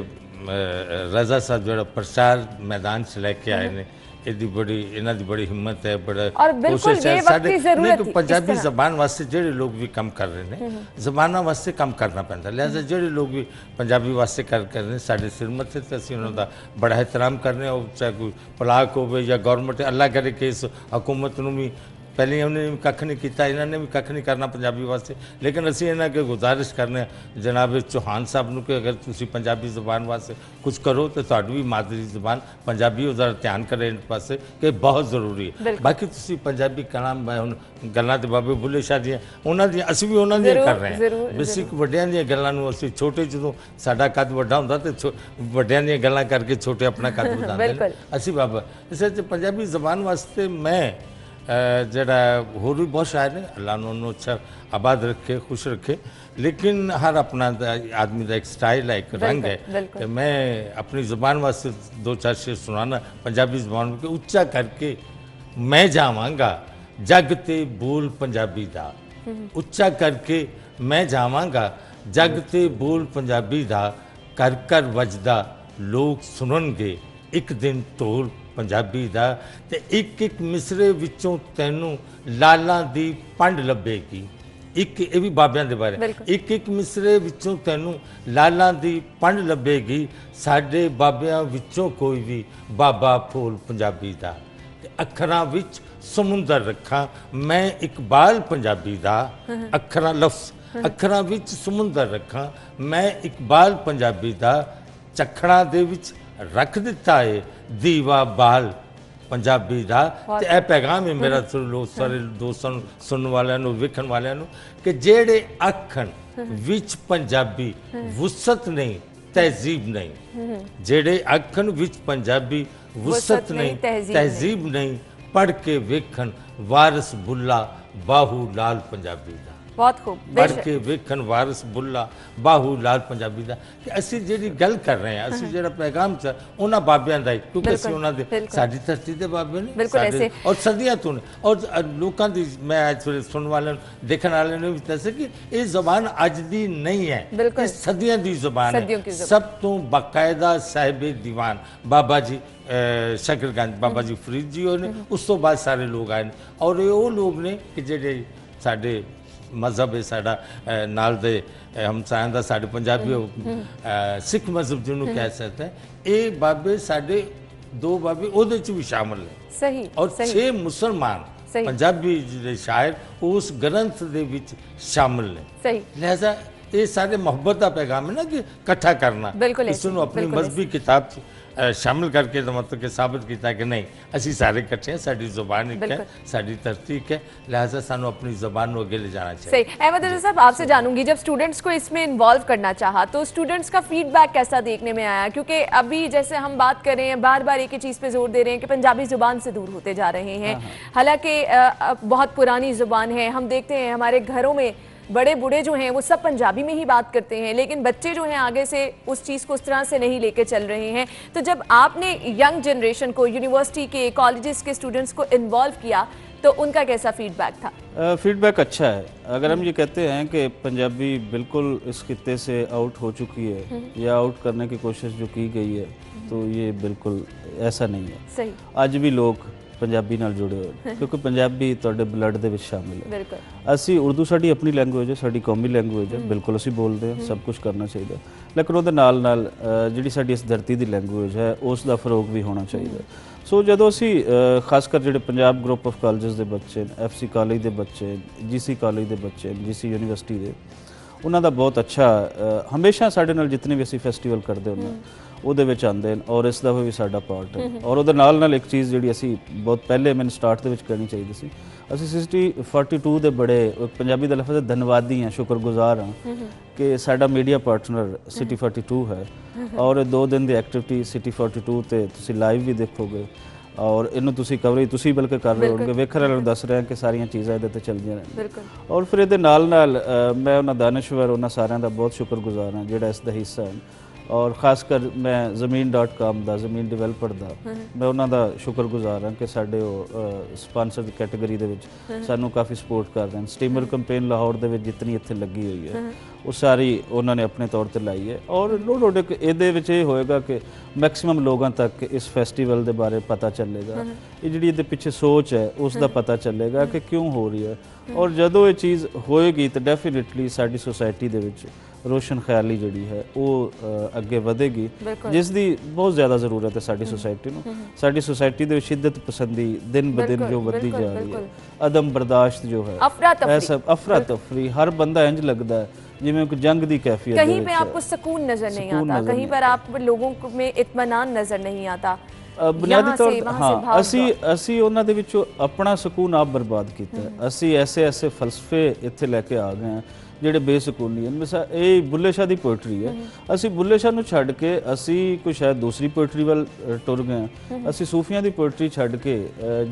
रज़ा साहब जो प्रचार मैदान से लेके आए ने ਇਹਦੀ ਬੜੀ ਇਹਨਾਂ ਦੀ ਬੜੀ ਹਿੰਮਤ ਹੈ, ਬੜਾ ਕੋਸ਼ਿਸ਼ ਹੈ ਸਾਡੇ ਨਹੀਂ ਪੰਜਾਬੀ ਜ਼ਬਾਨ ਵਾਸਤੇ ਜਿਹੜੇ ਲੋਕ ਵੀ ਕੰਮ ਕਰ ਰਹੇ ਨੇ ਜ਼ਬਾਨਾਂ ਵਾਸਤੇ ਕੰਮ ਕਰਨਾ ਪੈਂਦਾ, ਲਿਹਾਜ਼ਾ ਜਿਹੜੇ ਲੋਕ ਵੀ ਪੰਜਾਬੀ ਵਾਸਤੇ ਕਰ ਰਹੇ ਨੇ ਸਾਡੇ ਸਿਰ ਮੱਥੇ ਤੇ ਅਸੀਂ ਉਹਨਾਂ ਦਾ ਬੜਾ ਇਹਤਰਾਮ ਕਰਨੇ, ਉਹ ਚਾਹੇ ਕੋਈ ਪਲਾਕ ਹੋਵੇ ਜਾਂ ਗਵਰਨਮੈਂਟ, ਅੱਲਾ ਕਰੇ ਕਿ ਇਸ ਹਕੂਮਤ ਨੂੰ ਵੀ ਪਹਿਲੇ ਉਹਨੇ ਵੀ ਕੱਖ ਨਹੀਂ ਕੀਤਾ, ਇਹਨਾਂ ਨੇ ਵੀ ਕੱਖ ਨਹੀਂ ਕਰਨਾ ਪੰਜਾਬੀ ਵਾਸਤੇ। ਲੇਕਿਨ ਅਸੀਂ ਇਹਨਾਂ ਅੱਗੇ ਗੁਜ਼ਾਰਿਸ਼ ਕਰਨੇ ਜਨਾਬ ਚੌਹਾਨ ਸਾਹਿਬ ਨੂੰ ਕਿ ਅਗਰ ਤੁਸੀਂ ਪੰਜਾਬੀ ਜ਼ੁਬਾਨ ਵਾਸਤੇ ਕੁਝ ਕਰੋ ਤਾਂ ਤੁਹਾਡੀ ਵੀ ਮਾਦਰੀ ਜ਼ੁਬਾਨ ਪੰਜਾਬੀ ਉਹਦਾ ਧਿਆਨ ਕਰੇ ਇਸ ਪਾਸੇ ਕਿ ਬਹੁਤ ਜ਼ਰੂਰੀ ਹੈ। ਬਾਕੀ ਤੁਸੀਂ ਪੰਜਾਬੀ ਕਲਾਮ ਮੈਂ ਹੁਣ ਗੱਲਾਂ ਤੇ ਬਾਬੇ ਬੁੱਲੇ ਸ਼ਾਹ ਦੀਆਂ ਉਹਨਾਂ ਦੀਆਂ ਅਸੀਂ ਵੀ ਉਹਨਾਂ ਦੀਆਂ ਕਰ ਰਹੇ ਹਾਂ। ਬੇਸਿਕ ਵੱਡਿਆਂ ਦੀਆਂ ਗੱਲਾਂ ਨੂੰ ਅਸੀਂ ਛੋਟੇ ਜਦੋਂ ਸਾਡਾ ਕੱਦ ਵੱਡਾ ਹੁੰਦਾ ਤੇ ਵੱਡਿਆਂ ਦੀਆਂ ਗੱਲਾਂ ਕਰਕੇ ਛੋਟੇ ਆਪਣਾ ਕੱਦ ਵਧਾਉਂਦੇ ਨੇ। ਅਸੀਂ ਬਾਬਾ ਇਸ ਵਿੱਚ ਪੰਜਾਬੀ ਜ਼ੁਬਾਨ ਵਾਸਤੇ ਮੈਂ ਜਿਹੜਾ ਹੋਰ ਵੀ ਬਹੁਤ ਸ਼ਾਇਰ ਨੇ, ਅੱਲਾ ਨੂੰ ਉਹਨੂੰ ਅੱਛਾ ਆਬਾਦ ਰੱਖੇ, ਖੁਸ਼ ਰੱਖੇ, लेकिन हर अपना आदमी का एक स्टाइल है, एक रंग है। तो मैं अपनी ज़ुबान वास्ते दो चार शेर सुनाना पंजाबी ज़ुबान के उच्चा करके मैं जावांगा जग ते बोल पंजाबी दा, उच्चा करके मैं जावांगा जग ते बोल पंजाबी दा, कर कर वजदा लोग सुननगे एक दिन ढोल पंजाबी दा, ते एक मिसरे विचों तैनू लालां दी पंड लभेगी। एक ये भी बाबियां दे बारे, एक मिसरे विचों तैनू लालां दी पंड लभेगी, साडे बाबियां विचों कोई भी बाबा फूल पंजाबी दा, अखरां विच समुंदर रखा मैं इकबाल पंजाबी दा, अखरां लफ्ज़ अखरां विच समुंदर रखा मैं इकबाल पंजाबी दा, चखड़ां दे विच रख दिता है दीवा बाल पंजाबी दा। ते यह पैगाम है मेरा लोग सारे दोस्तों सुनने वालों वेखण वालों कि जेड़े आखन विच पंजाबी वुसत नहीं तहजीब नहीं, जेड़े आखन विच पंजाबी वुसत नहीं तहजीब नहीं, पढ़ के वेखन वारिस बुल्ला बाहू लाल पंजाबी दा। बहुत खूब, पढ़ के वेखन वारिस बुल्ला बाहू लाल पंजाबी दा कि ਅਸੀਂ ਜਿਹੜੀ ਗੱਲ ਕਰ ਰਹੇ ਹਾਂ, ਅਸੀਂ ਜਿਹੜਾ ਪੈਗਾਮ ਚ ਉਹਨਾਂ ਬਾਬਿਆਂ ਦਾ ਕਿਉਂਕਿ ਅਸੀਂ ਉਹਨਾਂ ਦੇ ਸਾਡੀ ਧਰਤੀ ਦੇ ਬਾਬੇ ਨੇ ਸਾਡੇ ਔਰ ਸਦੀਆਂ ਤੋਂ ਨੇ ਔਰ ਲੋਕਾਂ ਦੀ ਮੈਂ ਅੱਜ ਸੁਣਨ ਵਾਲਿਆਂ ਨੂੰ ਦੇਖਣ ਵਾਲਿਆਂ ਨੂੰ ਵੀ ਦੱਸਿਆ ਕਿ ਇਹ ਜ਼ਬਾਨ ਅੱਜ ਦੀ ਨਹੀਂ ਹੈ, ਇਹ ਸਦੀਆਂ ਦੀ ਜ਼ਬਾਨ ਹੈ। ਸਭ ਤੋਂ ਬਾਕਾਇਦਾ ਸਾਹਿਬੇ ਦੀਵਾਨ ਬਾਬਾ ਜੀ ਸ਼ਕਰਗੰਜ ਬਾਬਾ ਜੀ ਫਰੀਦ ਜੀ ਹੋਏ ਨੇ, ਉਸ ਤੋਂ ਬਾਅਦ ਸਾਰੇ ਲੋਕ ਆਏ ਨੇ ਔਰ ਇਹ ਉਹ ਲੋਕ ਨੇ ਕਿ ਜਿਹੜੇ ਸਾਡੇ मजहब है साडा नाल दे हमसायां दा साडे पंजाबी सिख मजहब जिन्होंने कह सकते हैं, ये बाबे साडे दो बाबे ओदे च भी शामिल है। सही और 6 मुसलमान पंजाबी जिहड़े शायर उस ग्रंथ दे विच शामिल ने। सही लिहाजा ये सारे मोहब्बत का पैगाम है ना कि इकट्ठा करना, इसनूं अपनी मजहबी किताब च शामिल करके तो मतलब कि साबित किया कि नहीं असी सारे इकट्ठे हैं, साड़ी ज़ुबान एक है, साड़ी धरती एक है, लिहाजा सानू अपनी ज़ुबान को अगे ले जाना चाहिए। सही। अहमद रज़ा साहब आपसे जानूंगी, जब स्टूडेंट्स को इसमें इन्वॉल्व करना चाहा तो स्टूडेंट्स का फीडबैक कैसा देखने में आया? क्योंकि अभी जैसे हम बात कर रहे हैं बार बार एक ही चीज़ पे जोर दे रहे हैं कि पंजाबी ज़ुबान से दूर होते जा रहे हैं, हालांकि बहुत पुरानी ज़ुबान है। हम देखते हैं हमारे घरों में बड़े बूढ़े जो हैं वो सब पंजाबी में ही बात करते हैं, लेकिन बच्चे जो हैं आगे से उस चीज़ को उस तरह से नहीं लेके चल रहे हैं। तो जब आपने यंग जनरेशन को, यूनिवर्सिटी के, कॉलेजेस के स्टूडेंट्स को इन्वॉल्व किया तो उनका कैसा फीडबैक था? फीडबैक अच्छा है। अगर हम ये कहते हैं कि पंजाबी बिल्कुल इस खित्ते से आउट हो चुकी है या आउट करने की कोशिश जो की गई है, तो ये बिल्कुल ऐसा नहीं है। सही। आज भी लोग पंजाबी नाल जुड़े हुए क्योंकि पंजाबी तुहाडे ब्लड दे विच शामिल है। असी उर्दू साडी अपनी लैंगुएज है, साडी कौमी लैंगुएज है, बिल्कुल असी बोलते हैं, सब कुछ करना चाहिए, लेकिन उहदे नाल नाल जिहड़ी साडी इस धरती दी लैंगुएज है उस दा फरोग भी होना चाहिए। सो जदों असी खासकर जिहड़े पंजाब ग्रुप ऑफ कॉलेजेस दे बच्चे, FC कॉलेज दे बच्चे, GC कॉलेज दे बच्चे, GC यूनिवर्सिटी दे, उन्हां दा बहुत अच्छा हमेशा साडे नाल जितने भी असी फैसटीवल करदे हुंदे ਉਹਦੇ ਵਿੱਚ ਆਉਂਦੇ ਨੇ ਔਰ ਇਸ ਦਾ ਵੀ ਸਾਡਾ ਪਾਰਟ ਹੈ। ਔਰ ਉਹਦੇ ਨਾਲ ਨਾਲ ਇੱਕ ਚੀਜ਼ ਜਿਹੜੀ ਅਸੀਂ ਬਹੁਤ ਪਹਿਲੇ ਮੈਨੂੰ ਸਟਾਰਟ ਦੇ ਵਿੱਚ ਕਰਨੀ ਚਾਹੀਦੀ ਸੀ, ਅਸੀਂ ਸਿਟੀ 42 ਦੇ ਬੜੇ ਪੰਜਾਬੀ ਦਾ ਲਫ਼ਜ਼ ਧੰਨਵਾਦੀ ਹਾਂ, ਸ਼ੁਕਰਗੁਜ਼ਾਰ ਹਾਂ ਕਿ ਸਾਡਾ ਮੀਡੀਆ ਪਾਰਟਨਰ ਸਿਟੀ 42 ਹੈ ਔਰ 2 ਦਿਨ ਦੀ ਐਕਟੀਵਿਟੀ ਸਿਟੀ 42 ਤੇ ਤੁਸੀਂ ਲਾਈਵ ਵੀ ਦੇਖੋਗੇ ਔਰ ਇਹਨੂੰ ਤੁਸੀਂ ਕਵਰੇਜ ਤੁਸੀਂ ਬਲਕਿ ਕਰ ਰਹੇ ਹੋਗੇ, ਵੇਖਣ ਵਾਲਿਆਂ ਨੂੰ ਦੱਸ ਰਹੇ ਕਿ ਸਾਰੀਆਂ ਚੀਜ਼ਾਂ ਇਹਦੇ ਤੇ ਚੱਲਦੀਆਂ ਰਹਿਣ। ਔਰ ਫਿਰ ਇਹਦੇ ਨਾਲ ਨਾਲ ਮੈਂ ਉਹਨਾਂ ਦਾਨਿਸ਼ਵਰ ਉਹਨਾਂ ਸਾਰਿਆਂ ਦਾ ਬਹੁਤ ਸ਼ੁਕਰਗੁਜ਼ਾਰ ਹਾਂ ਜਿਹੜਾ ਇਸ ਦਾ ਹਿੱਸਾ ਹੈ। और खासकर मैं ज़मीन.com ਦਾ ਜ਼ਮੀਨ ਡਿਵੈਲਪਰ ਦਾ ਮੈਂ ਉਹਨਾਂ ਦਾ ਸ਼ੁਕਰਗੁਜ਼ਾਰ ਹਾਂ ਕਿ ਸਾਡੇ ਉਹ ਸਪਾਂਸਰ ਦੀ ਕੈਟਾਗਰੀ ਦੇ ਵਿੱਚ ਸਾਨੂੰ ਕਾਫੀ ਸਪੋਰਟ ਕਰ ਰਹੇ ਹਨ। ਸਟੀਮਰ ਕੈਂਪੇਨ ਲਾਹੌਰ ਦੇ ਵਿੱਚ ਜਿੰਨੀ ਇੱਥੇ ਲੱਗੀ ਹੋਈ ਹੈ ਉਹ ਸਾਰੀ ਉਹਨਾਂ ਨੇ ਆਪਣੇ ਤੌਰ ਤੇ ਲਾਈ ਹੈ ਔਰ ਲੋੜ ਇਹਦੇ ਵਿੱਚ ਇਹ ਹੋਏਗਾ ਕਿ ਮੈਕਸਿਮਮ ਲੋਕਾਂ ਤੱਕ ਇਸ ਫੈਸਟੀਵਲ ਦੇ ਬਾਰੇ ਪਤਾ ਚੱਲੇਗਾ, ਇਹ ਜਿਹੜੀ ਇਹਦੇ ਪਿੱਛੇ ਸੋਚ ਹੈ ਉਸ ਦਾ ਪਤਾ ਚੱਲੇਗਾ ਕਿ ਕਿਉਂ ਹੋ ਰਹੀ ਹੈ। ਔਰ ਜਦੋਂ ਇਹ ਚੀਜ਼ ਹੋਏਗੀ ਤਾਂ ਡੈਫੀਨਿਟਲੀ ਸਾਡੀ ਸੋਸਾਇਟੀ ਦੇ ਵਿੱਚ रोशन ख्याली जिहड़ी है वो अगे वधेगी, जिस दी बहुत ज़्यादा ज़रूरत है साडी सोसाइटी नूं। साडी सोसाइटी दे शिद्दत पसंदी दिन ब दिन जो वधदी जा रही है, अदम बर्दाश्त जो है, ऐसा अफरा तफरी, हर बंदा इंज लगदा है जिवें कोई जंग दी कैफियत, कहीं पे आपको सुकून नजर नहीं आता, कहीं पर आप लोगों में इत्मीनान नजर नहीं आता। बुनियादी तौर हाँ असी उन्हां दे विचों अपना सुकून आप बर्बाद कीता। असी ऐसे ऐसे फलसफे इत्थे लैके आ गए हैं ਜਿਹੜੇ ਬੇਸਕੂਨੀ ਹਨ। ਮਿਸਾਲ ਇਹ ਬੁੱਲੇ ਸ਼ਾਹ ਦੀ ਪੋਇਟਰੀ ਹੈ, ਅਸੀਂ ਬੁੱਲੇ ਸ਼ਾਹ ਨੂੰ ਛੱਡ ਕੇ ਅਸੀਂ ਕੋਈ ਸ਼ਾਇਦ ਦੂਸਰੀ ਪੋਇਟਰੀ ਵੱਲ ਟੁਰ ਗਏ ਹਾਂ। ਅਸੀਂ ਸੂਫੀਆਂ ਦੀ ਪੋਇਟਰੀ ਛੱਡ ਕੇ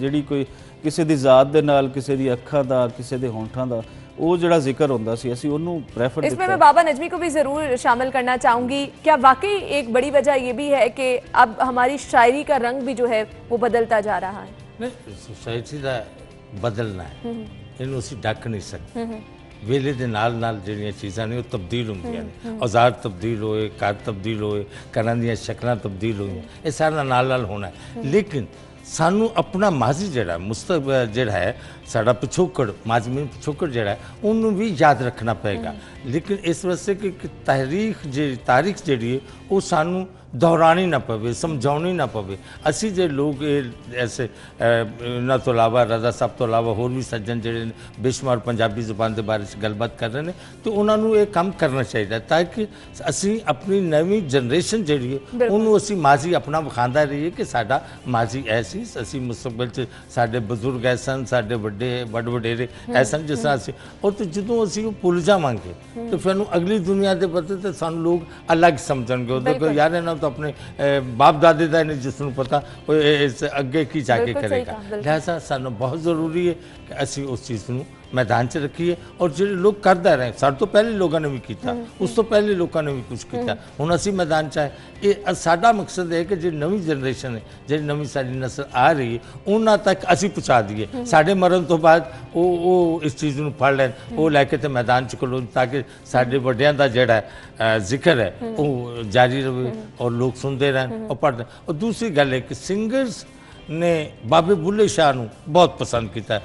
ਜਿਹੜੀ ਕੋਈ ਕਿਸੇ ਦੀ ਜ਼ਾਤ ਦੇ ਨਾਲ, ਕਿਸੇ ਦੀ ਅੱਖਾਂ ਦਾ, ਕਿਸੇ ਦੇ ਹੋਂਠਾਂ ਦਾ वो जड़ा जिक्र होता सी असी उन्हों प्रेफर। इसमें मैं बाबा नजमी को भी ज़रूर शामिल करना चाहूँगी। क्या वाकई एक बड़ी वजह ये भी है कि अब हमारी शायरी का रंग भी जो है वो बदलता जा रहा है? नहीं, शायरी का बदलना है, इन्हों असी ढक नहीं सकते। वेले दे नाल नाल जिहड़ियां चीज़ां ने वो तब्दील होंदियां ने, औजार तब्दील होए, घर तब्दील होए, घरां दीयां शक्लां तब्दील होईयां, ये सारा नाल नाल होना है। लेकिन सानू अपना माजी जिहड़ा मुस्तकबिल जिहड़ा है साडा पिछोकड़, माजमी पिछोकड़ जिहड़ा है उन्होंने भी याद रखना पएगा। लेकिन इस वास्ते कि तारीख जिहड़ी है वो सानू दोहरानी ना पवे, समझाउणी ना पवे। असी जे लोग ऐसे इन्हां तो इलावा रज़ा साहब तो इलावा होर भी सज्जन जिहड़े बेशुमार पंजाबी ज़ुबान के बारे गलबात कर रहे हैं, तो उन्होंने ये काम करना चाहिए ताकि असी अपनी नवी जनरेशन जिहड़ी है उन्होंने असी माजी अपना विखांदा रहिए कि साडा माजी ऐसी असी मुस्तकबिल च साडे बजुर्ग ऐसन, साडे वड्डे वड वडेरे ऐसन जिस तरह असी। और तो जदों असी वो भुल जावांगे तो फिर अगली दुनिया के प्रति तो सानू लोग अलग समझणगे। उधर यार इन्हां तो अपने बाप दादे का नहीं जिसनों पता इस अगे की जाके करेगा। लिहाजा सानू बहुत जरूरी है कि असी उस चीज़ को मैदान च रखिए और जो लोग करते रहे, सारे तो पहले लोगों ने भी किया, उस तो पहले लोगों ने भी कुछ किया, हुण असी मैदान च आए। ये साडा मकसद है कि जो नवी जनरेशन है, जो नवी साडी नस्ल आ रही है उन्हां तक असी पहुँचा दिए। साडे मरण तो बाद वो इस चीज़ को फड़ लैन, वो लैके तो मैदान च खलो ताकि साडे वड्डियां दा जिहड़ा जिक्र है वो जारी रहे और लोग सुनते रहन और पढ़ते। और दूसरी गल है कि सिंगर्स ने बाबे बुल्ले शाह नूं बहुत पसंद किया।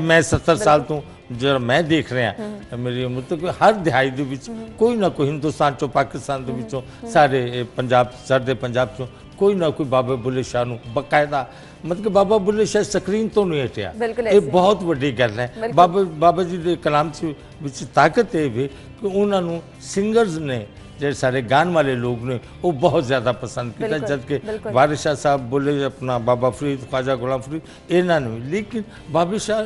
मैं 70 साल तो जो मैं देख रहा हैं मेरी उम्र तो हर दिहाई दे विच कोई ना कोई हिंदुस्तान चो पाकिस्तान दे विचों सारे पंजाब सरदे पंजाब चो कोई ना कोई बाबा बुल्ले शाह नूं बकायदा मतलब कि बाबा बुल्ले शाह स्क्रीन तो नहीं हटिया। ये बहुत वड्डी गल है। बाबा जी के कलाम विच ताकत है भी कि उन्होंने सिंगर्स ने जो सारे गान वाले लोग ने वो बहुत ज़्यादा पसंद किया, जबकि वारिस शाह साहब बोले अपना बाबा फरीद ख्वाजा गुलाम फरीद इन्हों ने। लेकिन बाबा शाह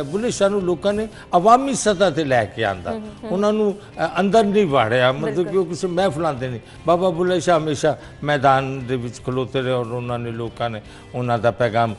बुल्ले शाह लोगों ने अवामी सतह पर लैके आंदा, उन्होंने अंदर नहीं वाड़िया, मतलब कि वो किसी महफिलों से नहीं। बाबा बुल्ले शाह हमेशा मैदान दे विच खलोते रहे और उन्होंने लोगों ने उन्हों का पैगाम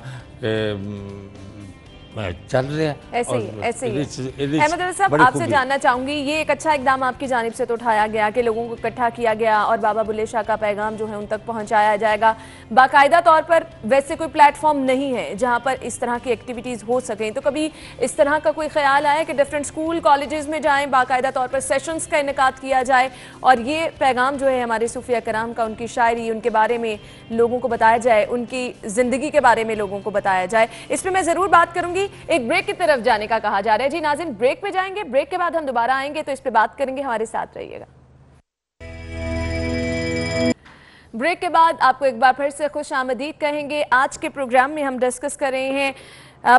चल रहा है। ऐसे ही अहमद रज़ा साहब आपसे जानना चाहूँगी, ये एक अच्छा इकदाम आपकी जानिब से तो उठाया गया कि लोगों को इकट्ठा किया गया और बाबा बुल्ले शाह का पैगाम जो है उन तक पहुँचाया जाएगा। बाकायदा तौर पर वैसे कोई प्लेटफॉर्म नहीं है जहाँ पर इस तरह की एक्टिविटीज़ हो सकें, तो कभी इस तरह का कोई ख्याल आया कि डिफरेंट स्कूल कॉलेजेस में जाएँ, बाकायदा तौर पर सेशंस का इनेकाद किया जाए और ये पैगाम जो है हमारे सूफिया कराम का, उनकी शायरी, उनके बारे में लोगों को बताया जाए, उनकी ज़िंदगी के बारे में लोगों को बताया जाए? इस पर मैं ज़रूर बात करूँगी। एक ब्रेक की तरफ जाने का कहा जा रहा है। जी नाज़रीन, ब्रेक पे जाएंगे, ब्रेक के बाद हम दोबारा आएंगे तो इस पे बात करेंगे, हमारे साथ रहिएगा। ब्रेक के बाद आपको एक बार फिर से खुश आमदीद कहेंगे। आज के प्रोग्राम में हम डिस्कस कर रहे हैं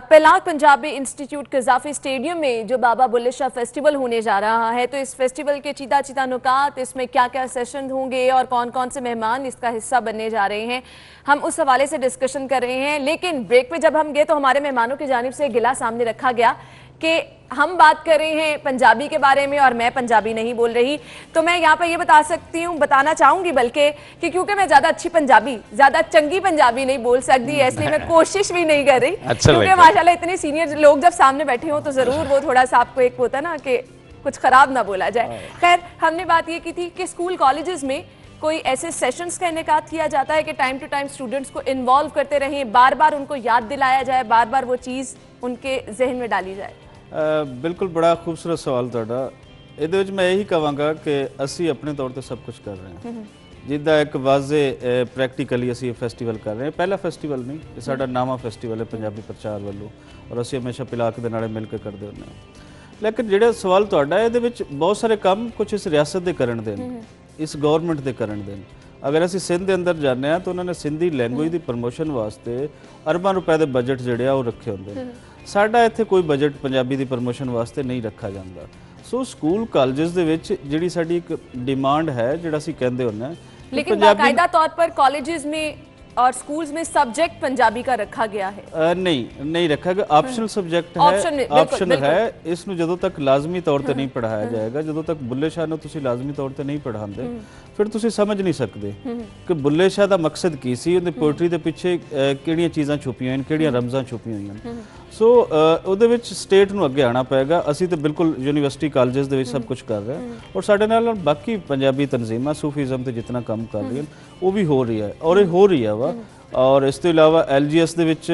पिलाक पंजाबी इंस्टीट्यूट कज़ाफ़ी स्टेडियम में जो बाबा बुल्ले शाह फेस्टिवल होने जा रहा है, तो इस फेस्टिवल के चीता चीता नुकात, इसमें क्या क्या सेशन होंगे और कौन कौन से मेहमान इसका हिस्सा बनने जा रहे हैं, हम उस हवाले से डिस्कशन कर रहे हैं। लेकिन ब्रेक पे जब हम गए तो हमारे मेहमानों की जानिब से गिला सामने रखा गया कि हम बात कर रहे हैं पंजाबी के बारे में और मैं पंजाबी नहीं बोल रही। तो मैं यहाँ पर ये बताना चाहूँगी बल्कि कि क्योंकि मैं ज़्यादा अच्छी पंजाबी, ज़्यादा चंगी पंजाबी नहीं बोल सकती, इसलिए मैं कोशिश भी नहीं कर रही। क्योंकि माशाल्लाह इतने सीनियर लोग जब सामने बैठे हों तो ज़रूर वो थोड़ा सा आपको एक होता ना कि कुछ ख़राब ना बोला जाए। खैर, हमने बात ये की थी कि स्कूल कॉलेजेस में कोई ऐसे सेशंस का इनेकाद किया जाता है कि टाइम टू टाइम स्टूडेंट्स को इन्वॉल्व करते रहें, बार बार उनको याद दिलाया जाए, बार बार वो चीज़ उनके जहन में डाली जाए? बिल्कुल, बड़ा खूबसूरत सवाल तुहाडा। ਇਹਦੇ ਵਿੱਚ मैं यही ਕਹਾਂਗਾ कि ਅਸੀਂ अपने तौर पर सब कुछ कर रहे हैं। जिदा एक वाजे प्रैक्टिकली असी फेस्टिवल कर रहे हैं, पहला फेस्टिवल नहीं, ये साडा नामा फेस्टिवल है पंजाबी प्रचार वालों और असी हमेशा पिलाक दे नाले मिल के करते होंगे। लेकिन ਜਿਹੜਾ ਸਵਾਲ ਤੁਹਾਡਾ ਇਹਦੇ ਵਿੱਚ ਬਹੁਤ ਸਾਰੇ ਕੰਮ ਕੁਝ ਇਸ ਰਿਆਸਤ ਦੇ ਕਰਨ ਦੇ ਨੇ, ਇਸ ਗਵਰਨਮੈਂਟ ਦੇ ਕਰਨ ਦੇ ਨੇ। ਅਗਰ ਅਸੀਂ ਸਿੰਧ ਦੇ ਅੰਦਰ ਜਾਂਦੇ ਹਾਂ ਤਾਂ ਉਹਨਾਂ ਨੇ ਸਿੰਧੀ ਲੈਂਗੁਏਜ ਦੀ ਪ੍ਰਮੋਸ਼ਨ ਵਾਸਤੇ ਅਰਬਾਂ ਰੁਪਏ ਦੇ ਬਜਟ ਜਿਹੜੇ ਆ ਉਹ ਰੱਖੇ ਹੁੰਦੇ ਨੇ। ਸਾਡਾ ਇੱਥੇ ਕੋਈ ਬਜਟ ਪੰਜਾਬੀ ਦੀ ਪ੍ਰਮੋਸ਼ਨ ਵਾਸਤੇ ਨਹੀਂ ਰੱਖਾ ਜਾਂਦਾ। ਸੋ ਸਕੂਲ ਕਾਲਜਸ ਦੇ ਵਿੱਚ ਜਿਹੜੀ ਸਾਡੀ ਇੱਕ ਡਿਮਾਂਡ ਹੈ, ਜਿਹੜਾ ਅਸੀਂ ਕਹਿੰਦੇ ਹੁੰਦੇ ਹਾਂ, लेकिन बाकायदा तौर पर कॉलेजेस में और स्कूल्स में सब्जेक्ट पंजाबी का रखा गया है? नहीं रखा गया, ऑप्शनल सब्जेक्ट है, ऑप्शन है। इसनू जदों तक लाजमी तौर पर नहीं पढ़ाया जाएगा, जदों तक बुल्ले शाह नूं तुसीं लाजमी तौर पर नहीं पढ़ाते, फिर तुसीं समझ नहीं सकते कि बुल्ले शाह दा मकसद की सी, उहदी पोइट्री दे पिछे किहड़ियां चीज़ां छुपियां होईयां, किहड़ियां रमज़ां छुपियां होईयां। सो ਉਹਦੇ ਵਿੱਚ ਸਟੇਟ ਨੂੰ ਅੱਗੇ ਆਉਣਾ ਪਏਗਾ। ਅਸੀਂ ਤਾਂ ਬਿਲਕੁਲ ਯੂਨੀਵਰਸਿਟੀ ਕਾਲਜਸ ਦੇ ਵਿੱਚ ਸਭ ਕੁਝ ਕਰ ਰਹੇ ਹਾਂ, ਔਰ ਸਾਡੇ ਨਾਲ ਬਾਕੀ ਪੰਜਾਬੀ ਤਨਜ਼ੀਮਾਂ ਸੂਫੀਜ਼ਮ ਤੇ ਜਿੰਨਾ ਕੰਮ ਕਰ ਰਹੀਆਂ ਉਹ ਵੀ ਹੋ ਰਹੀ ਹੈ, ਔਰ ਇਹ ਹੋ ਰਹੀ ਹੈ ਵਾ। और इस तो अलावा LGS ਦੇ ਵਿੱਚ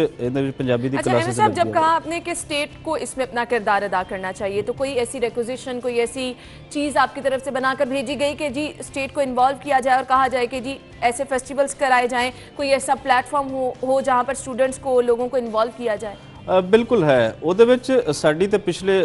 पंजाबी दी क्लासेस। अच्छा, जब कहा आपने कि स्टेट को इसमें अपना किरदार अदा करना चाहिए, तो कोई ऐसी रिक्विजिशन, कोई ऐसी चीज़ आपकी तरफ से बनाकर भेजी गई कि जी स्टेट को इन्वॉल्व किया जाए और कहा जाए कि जी ऐसे फेस्टिवल्स कराए जाएं, कोई ऐसा प्लेटफॉर्म हो जहाँ पर स्टूडेंट्स को, लोगों को इन्वॉल्व किया जाए? बिल्कुल है। ਉਹਦੇ ਵਿੱਚ ਸਾਡੀ ਤੇ ਪਿਛਲੇ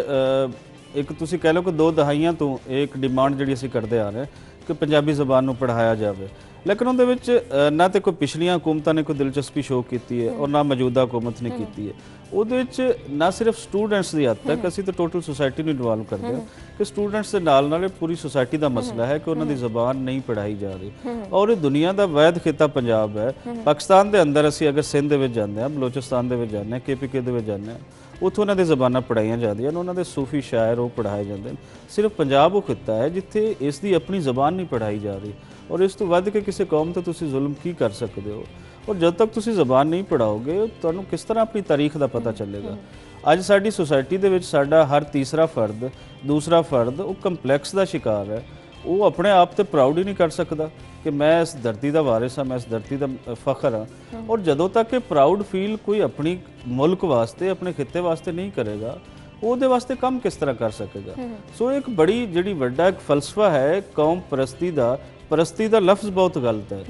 ਇੱਕ ਤੁਸੀਂ ਕਹਿ ਲਓ ਕਿ 2 ਦਹਾਈਆਂ ਤੋਂ ਇੱਕ ਡਿਮਾਂਡ ਜਿਹੜੀ ਅਸੀਂ ਕਰਦੇ ਆ ਰਹੇ ਕਿ ਪੰਜਾਬੀ ਜ਼ਬਾਨ ਨੂੰ ਪੜ੍ਹਾਇਆ ਜਾਵੇ, लेकिन ਉਹਦੇ ਵਿੱਚ ਨਾ ਤੇ ਕੋਈ ਪਿਛਲੀਆਂ ਹਕੂਮਤਾਂ ਨੇ ਕੋਈ ਦਿਲਚਸਪੀ ਸ਼ੋ ਕੀਤੀ ਹੈ, ਔਰ ਨਾ ਮੌਜੂਦਾ ਹਕੂਮਤ ਨੇ ਕੀਤੀ ਹੈ। ਉਹਦੇ ਵਿੱਚ ਨਾ ਸਿਰਫ ਸਟੂਡੈਂਟਸ ਦੀ ਹੱਦ ਤੱਕ, ਅਸੀਂ ਤਾਂ ਟੋਟਲ ਸੋਸਾਇਟੀ ਨੂੰ ਇਨਵੋਲਵ ਕਰਦੇ ਹਾਂ ਕਿ ਸਟੂਡੈਂਟਸ ਦੇ ਨਾਲ ਨਾਲ ਪੂਰੀ ਸੋਸਾਇਟੀ ਦਾ ਮਸਲਾ ਹੈ ਕਿ ਉਹਨਾਂ ਦੀ ਜ਼ਬਾਨ ਨਹੀਂ ਪੜ੍ਹਾਈ ਜਾ ਰਹੀ, ਔਰ ਇਹ ਦੁਨੀਆ ਦਾ ਵੈਦ ਖਿੱਤਾ ਪੰਜਾਬ ਹੈ। ਪਾਕਿਸਤਾਨ ਦੇ ਅੰਦਰ ਅਸੀਂ ਅਗਰ ਸਿੰਧ ਦੇ ਵਿੱਚ ਜਾਂਦੇ ਹਾਂ, ਬਲੋਚਿਸਤਾਨ ਦੇ ਵਿੱਚ ਜਾਂਦੇ ਹਾਂ, KPK ਦੇ ਵਿੱਚ ਜਾਂਦੇ ਹਾਂ, ਉੱਥੋਂ ਉਹਨਾਂ ਦੇ ਜ਼ਬਾਨਾਂ ਪੜ੍ਹਾਈਆਂ ਜਾਂਦੀਆਂ ਨੇ, ਉਹਨਾਂ ਦੇ ਸੂਫੀ ਸ਼ਾਇਰ ਉਹ ਪੜ੍ਹਾਏ ਜਾਂਦੇ ਨੇ। ਸਿਰਫ ਪੰਜਾਬ ਉਹ ਖਿੱਤਾ ਹੈ ਜਿੱਥੇ ਇਸ ਦੀ ਆਪਣੀ ਜ਼ਬਾਨ ਨਹੀਂ ਪੜ੍ਹਾਈ ਜਾ ਰਹੀ, ਔਰ ਇਸ ਤੋਂ ਵੱਧ ਕੇ ਕਿਸੇ ਕੌਮ ਤੇ ਤੁਸੀਂ ਜ਼ੁਲਮ ਕੀ ਕਰ ਸਕਦੇ ਹੋ। ਔਰ ਜਦ ਤੱਕ ਤੁਸੀਂ ਜ਼ਬਾਨ ਨਹੀਂ ਪੜ੍ਹਾਓਗੇ ਤੁਹਾਨੂੰ ਕਿਸ ਤਰ੍ਹਾਂ ਆਪਣੀ ਤਾਰੀਖ ਦਾ ਪਤਾ ਚੱਲੇਗਾ। ਅੱਜ ਸਾਡੀ ਸੋਸਾਇਟੀ ਦੇ ਵਿੱਚ ਸਾਡਾ ਹਰ ਤੀਸਰਾ ਫਰਦ, ਦੂਸਰਾ ਫਰਦ ਉਹ ਕੰਪਲੈਕਸ ਦਾ ਸ਼ਿਕਾਰ ਹੈ। ਉਹ ਆਪਣੇ ਆਪ ਤੇ ਪ੍ਰਾਊਡ ਹੀ ਨਹੀਂ ਕਰ ਸਕਦਾ ਕਿ ਮੈਂ ਇਸ ਧਰਤੀ ਦਾ ਵਾਰਿਸ ਹਾਂ, ਮੈਂ ਇਸ ਧਰਤੀ ਦਾ ਫਖਰ ਹਾਂ। ਔਰ ਜਦੋਂ ਤੱਕ ਇਹ ਪ੍ਰਾਊਡ ਫੀਲ ਕੋਈ ਆਪਣੀ ਮੁਲਕ ਵਾਸਤੇ, ਆਪਣੇ ਖਿੱਤੇ ਵਾਸਤੇ ਨਹੀਂ ਕਰੇਗਾ, ਉਹਦੇ ਵਾਸਤੇ ਕੰਮ ਕਿਸ ਤਰ੍ਹਾਂ ਕਰ ਸਕੇਗਾ। ਸੋ ਇੱਕ ਬੜੀ ਜਿਹੜੀ ਵੱਡਾ ਇੱਕ ਫਲਸਫਾ ਹੈ ਕੌਮ ਪ੍ਰਸਤੀ ਦਾ। ਪ੍ਰਸਤੀ ਦਾ ਲਫ਼ਜ਼ ਬਹੁਤ ਗਲਤ ਹੈ।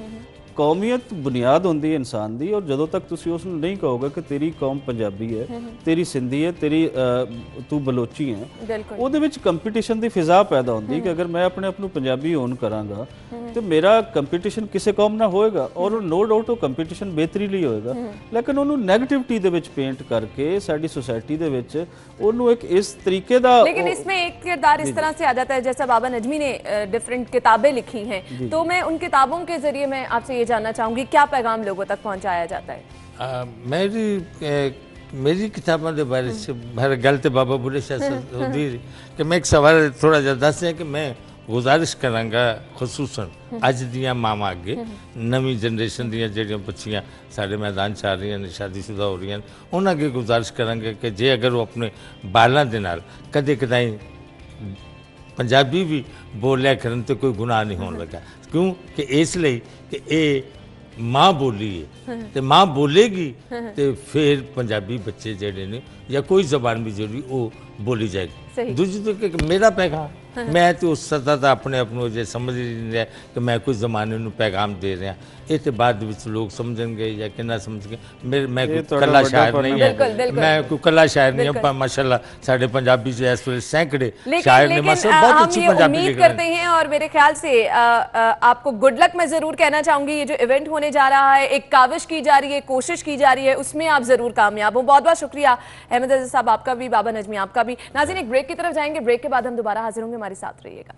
ਕੌਮੀਅਤ ਬੁਨਿਆਦ ਹੁੰਦੀ ਹੈ ਇਨਸਾਨ ਦੀ, ਔਰ ਜਦੋਂ ਤੱਕ ਤੁਸੀਂ ਉਸ ਨੂੰ ਨਹੀਂ ਕਹੋਗੇ ਕਿ ਤੇਰੀ ਕੌਮ ਪੰਜਾਬੀ ਹੈ, ਤੇਰੀ ਸਿੰਧੀ ਹੈ, ਤੇਰੀ ਤੂੰ ਬਲੋਚੀ ਹੈ, ਉਹਦੇ ਵਿੱਚ ਕੰਪੀਟੀਸ਼ਨ ਦੀ ਫਿਜ਼ਾ ਪੈਦਾ ਹੁੰਦੀ ਕਿ ਅਗਰ ਮੈਂ ਆਪਣੇ ਆਪ ਨੂੰ ਪੰਜਾਬੀ ਓਨ ਕਰਾਂਗਾ ਤੇ ਮੇਰਾ ਕੰਪੀਟੀਸ਼ਨ ਕਿਸੇ ਕੌਮ ਨਾਲ ਹੋਏਗਾ, ਔਰ ਨੋ ਡਾਊਟ ਉਹ ਕੰਪੀਟੀਸ਼ਨ ਬਿਹਤਰੀ ਲਈ ਹੋਏਗਾ। ਲੇਕਿਨ ਉਹਨੂੰ ਨੈਗੇਟਿਵਿਟੀ ਦੇ ਵਿੱਚ ਪੇਂਟ ਕਰਕੇ ਸਾਡੀ सोसाइटी ਦੇ ਵਿੱਚ ਉਹਨੂੰ ਇੱਕ ਇਸ ਤਰੀਕੇ ਦਾ। लेकिन इसमें एक किरदार इस तरह से आ जाता है, जैसा बाबा नजमी ने डिफरेंट किताबें लिखी हैं, तो मैं उन किताबों के जरिए मैं आपसे ये जानना चाहूँगी क्या पैगाम लोगों तक पहुँचाया जाता है? मेरी किताबों के बारे से मेरा गल तो बाबा बुल्ले शाह होती कि मैं एक सवाल थोड़ा जिहा दस दियां कि मैं गुजारिश करांगा खसूसन अज दियां मावां अगे नवीं जनरेशन दियां जिहड़ियां बच्चियां साडे मैदान च आ रही हैं, शादीशुदा हो रही हैं, उन्हां अगे गुजारिश करांगे कि जे अगर वो अपने बालां दे नाल कदे कदाई पंजाबी भी बोलिया करन ते कोई गुनाह नहीं होने लगा। क्यों कि इसलिए कि ये माँ बोली है तो माँ बोलेगी तो फिर पंजाबी बच्चे जड़े ने या कोई जबान भी जरूरी वो बोली जाएगी। दूसरी तो कि मेरा पैगाम मैं तो उस सतह का अपने आप को समझ नहीं रहा कि मैं कोई जमाने में पैगाम दे रहा, ये तो बाद में लोग समझेंगे या कि ना समझेंगे। मैं कोई कला शायर नहीं है, मैं कोई कला शायर नहीं हूँ। माशाल्लाह साढ़े पंजाबी जो इस वेले सैकड़े शायर ने माशाल्लाह बहुत अच्छी पंजाबी लिख रहे हैं। करते हैं और मेरे ख्याल से आपको गुड लक मैं जरूर कहना चाहूंगी। ये जो इवेंट होने जा रहा है, एक काविश की जा रही है, कोशिश की जा रही है, उसमें आप जरूर कामयाब हो। बहुत बहुत शुक्रिया अहमद अजीज साहब, आपका भी, बाबा नजमी आपका भी। नाज़रीन एक ब्रेक की तरफ जाएंगे, ब्रेक के बाद हम दोबारा हाजिर होंगे, हमारे साथ रहिएगा।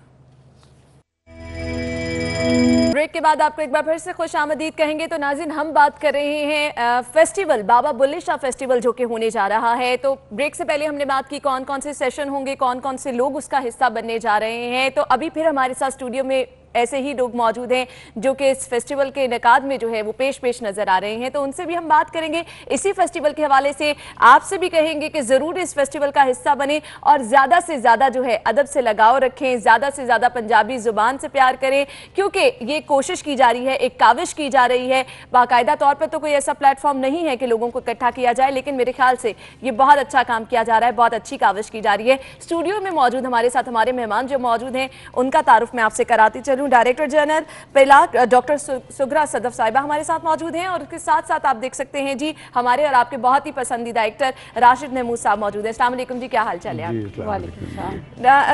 ब्रेक के बाद आपको एक बार फिर से खुश आमदीद कहेंगे। तो नाज़रीन हम बात कर रहे हैं फेस्टिवल, बाबा बुल्ले शाह फेस्टिवल जो कि होने जा रहा है। तो ब्रेक से पहले हमने बात की कौन कौन से सेशन होंगे, कौन कौन से लोग उसका हिस्सा बनने जा रहे हैं। तो अभी फिर हमारे साथ स्टूडियो में ऐसे ही लोग मौजूद हैं जो कि इस फेस्टिवल के इनेकाद में जो है वो पेश नज़र आ रहे हैं। तो उनसे भी हम बात करेंगे इसी फेस्टिवल के हवाले से। आपसे भी कहेंगे कि ज़रूर इस फेस्टिवल का हिस्सा बने और ज़्यादा से ज़्यादा जो है अदब से लगाव रखें, ज़्यादा से ज़्यादा पंजाबी ज़ुबान से प्यार करें, क्योंकि ये कोशिश की जा रही है, एक काविश की जा रही है। बाकायदा तौर पर तो कोई ऐसा प्लेटफॉर्म नहीं है कि लोगों को इकट्ठा किया जाए, लेकिन मेरे ख्याल से ये बहुत अच्छा काम किया जा रहा है, बहुत अच्छी काविश की जा रही है। स्टूडियो में मौजूद हमारे साथ हमारे मेहमान जो मौजूद हैं उनका तारुफ मैं आपसे कराती चलूँ। करूं, director general पिलाक doctor Sughra Sadaf साहिबा हमारे साथ मौजूद हैं, और उसके साथ साथ आप देख सकते हैं जी हमारे और आपके बहुत ही पसंदीदा एक्टर राशिद महमूद साहब मौजूद हैं। अस्सलाम वालेकुम जी, क्या हाल चाल है आप?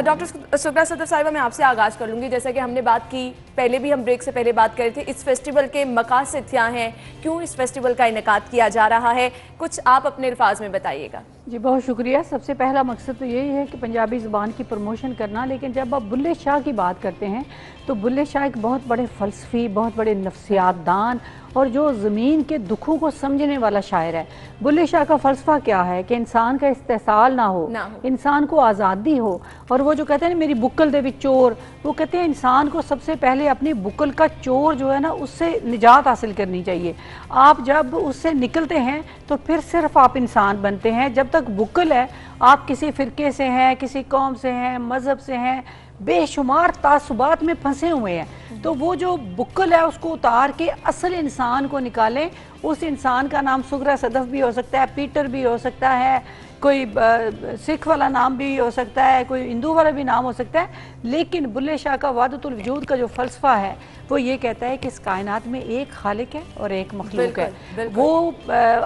डॉक्टर सुगरा सदफ साहिबा, मैं आपसे आगाज कर लूंगी। जैसा कि हमने बात की, पहले भी हम ब्रेक से पहले बात कर रहे थे, इस फेस्टिवल के मकासद क्या हैं, क्यों इस फेस्टिवल का इनेकाद किया जा रहा है, कुछ आप अपने अल्फाज में बताइएगा। जी बहुत शुक्रिया। सबसे पहला मकसद तो यही है कि पंजाबी ज़ुबान की प्रमोशन करना, लेकिन जब आप बुल्ले शाह की बात करते हैं तो बुल्ले शाह एक बहुत बड़े फ़लसफ़ी, बहुत बड़े नफ्सियातदान और जो ज़मीन के दुखों को समझने वाला शायर है। बुल्ले शाह का फ़लसफ़ा क्या है कि इंसान का इस्तेसाल ना हो, इंसान को आज़ादी हो। और वो जो कहते हैं ना मेरी बुक्कल दे विच चोर, वो कहते हैं इंसान को सबसे पहले अपनी बुक्कल का चोर जो है ना उससे निजात हासिल करनी चाहिए। आप जब उससे निकलते हैं तो फिर सिर्फ आप इंसान बनते हैं। जब तक बुक्कल है, आप किसी फ़िरके से हैं, किसी कौम से हैं, मज़हब से हैं, बेशुमार तासुबात में फंसे हुए हैं। तो वो जो बुक्कल है उसको उतार के असल इंसान को निकालें। उस इंसान का नाम सुगरा सदफ भी हो सकता है, पीटर भी हो सकता है, कोई सिख वाला नाम भी हो सकता है, कोई हिंदू वाला भी नाम हो सकता है। लेकिन बुल्ले शाह का वादतुल वजूद का जो फ़लसफ़ा है वो ये कहता है कि इस कायनात में एक खालिक है और एक मखलूक है। वो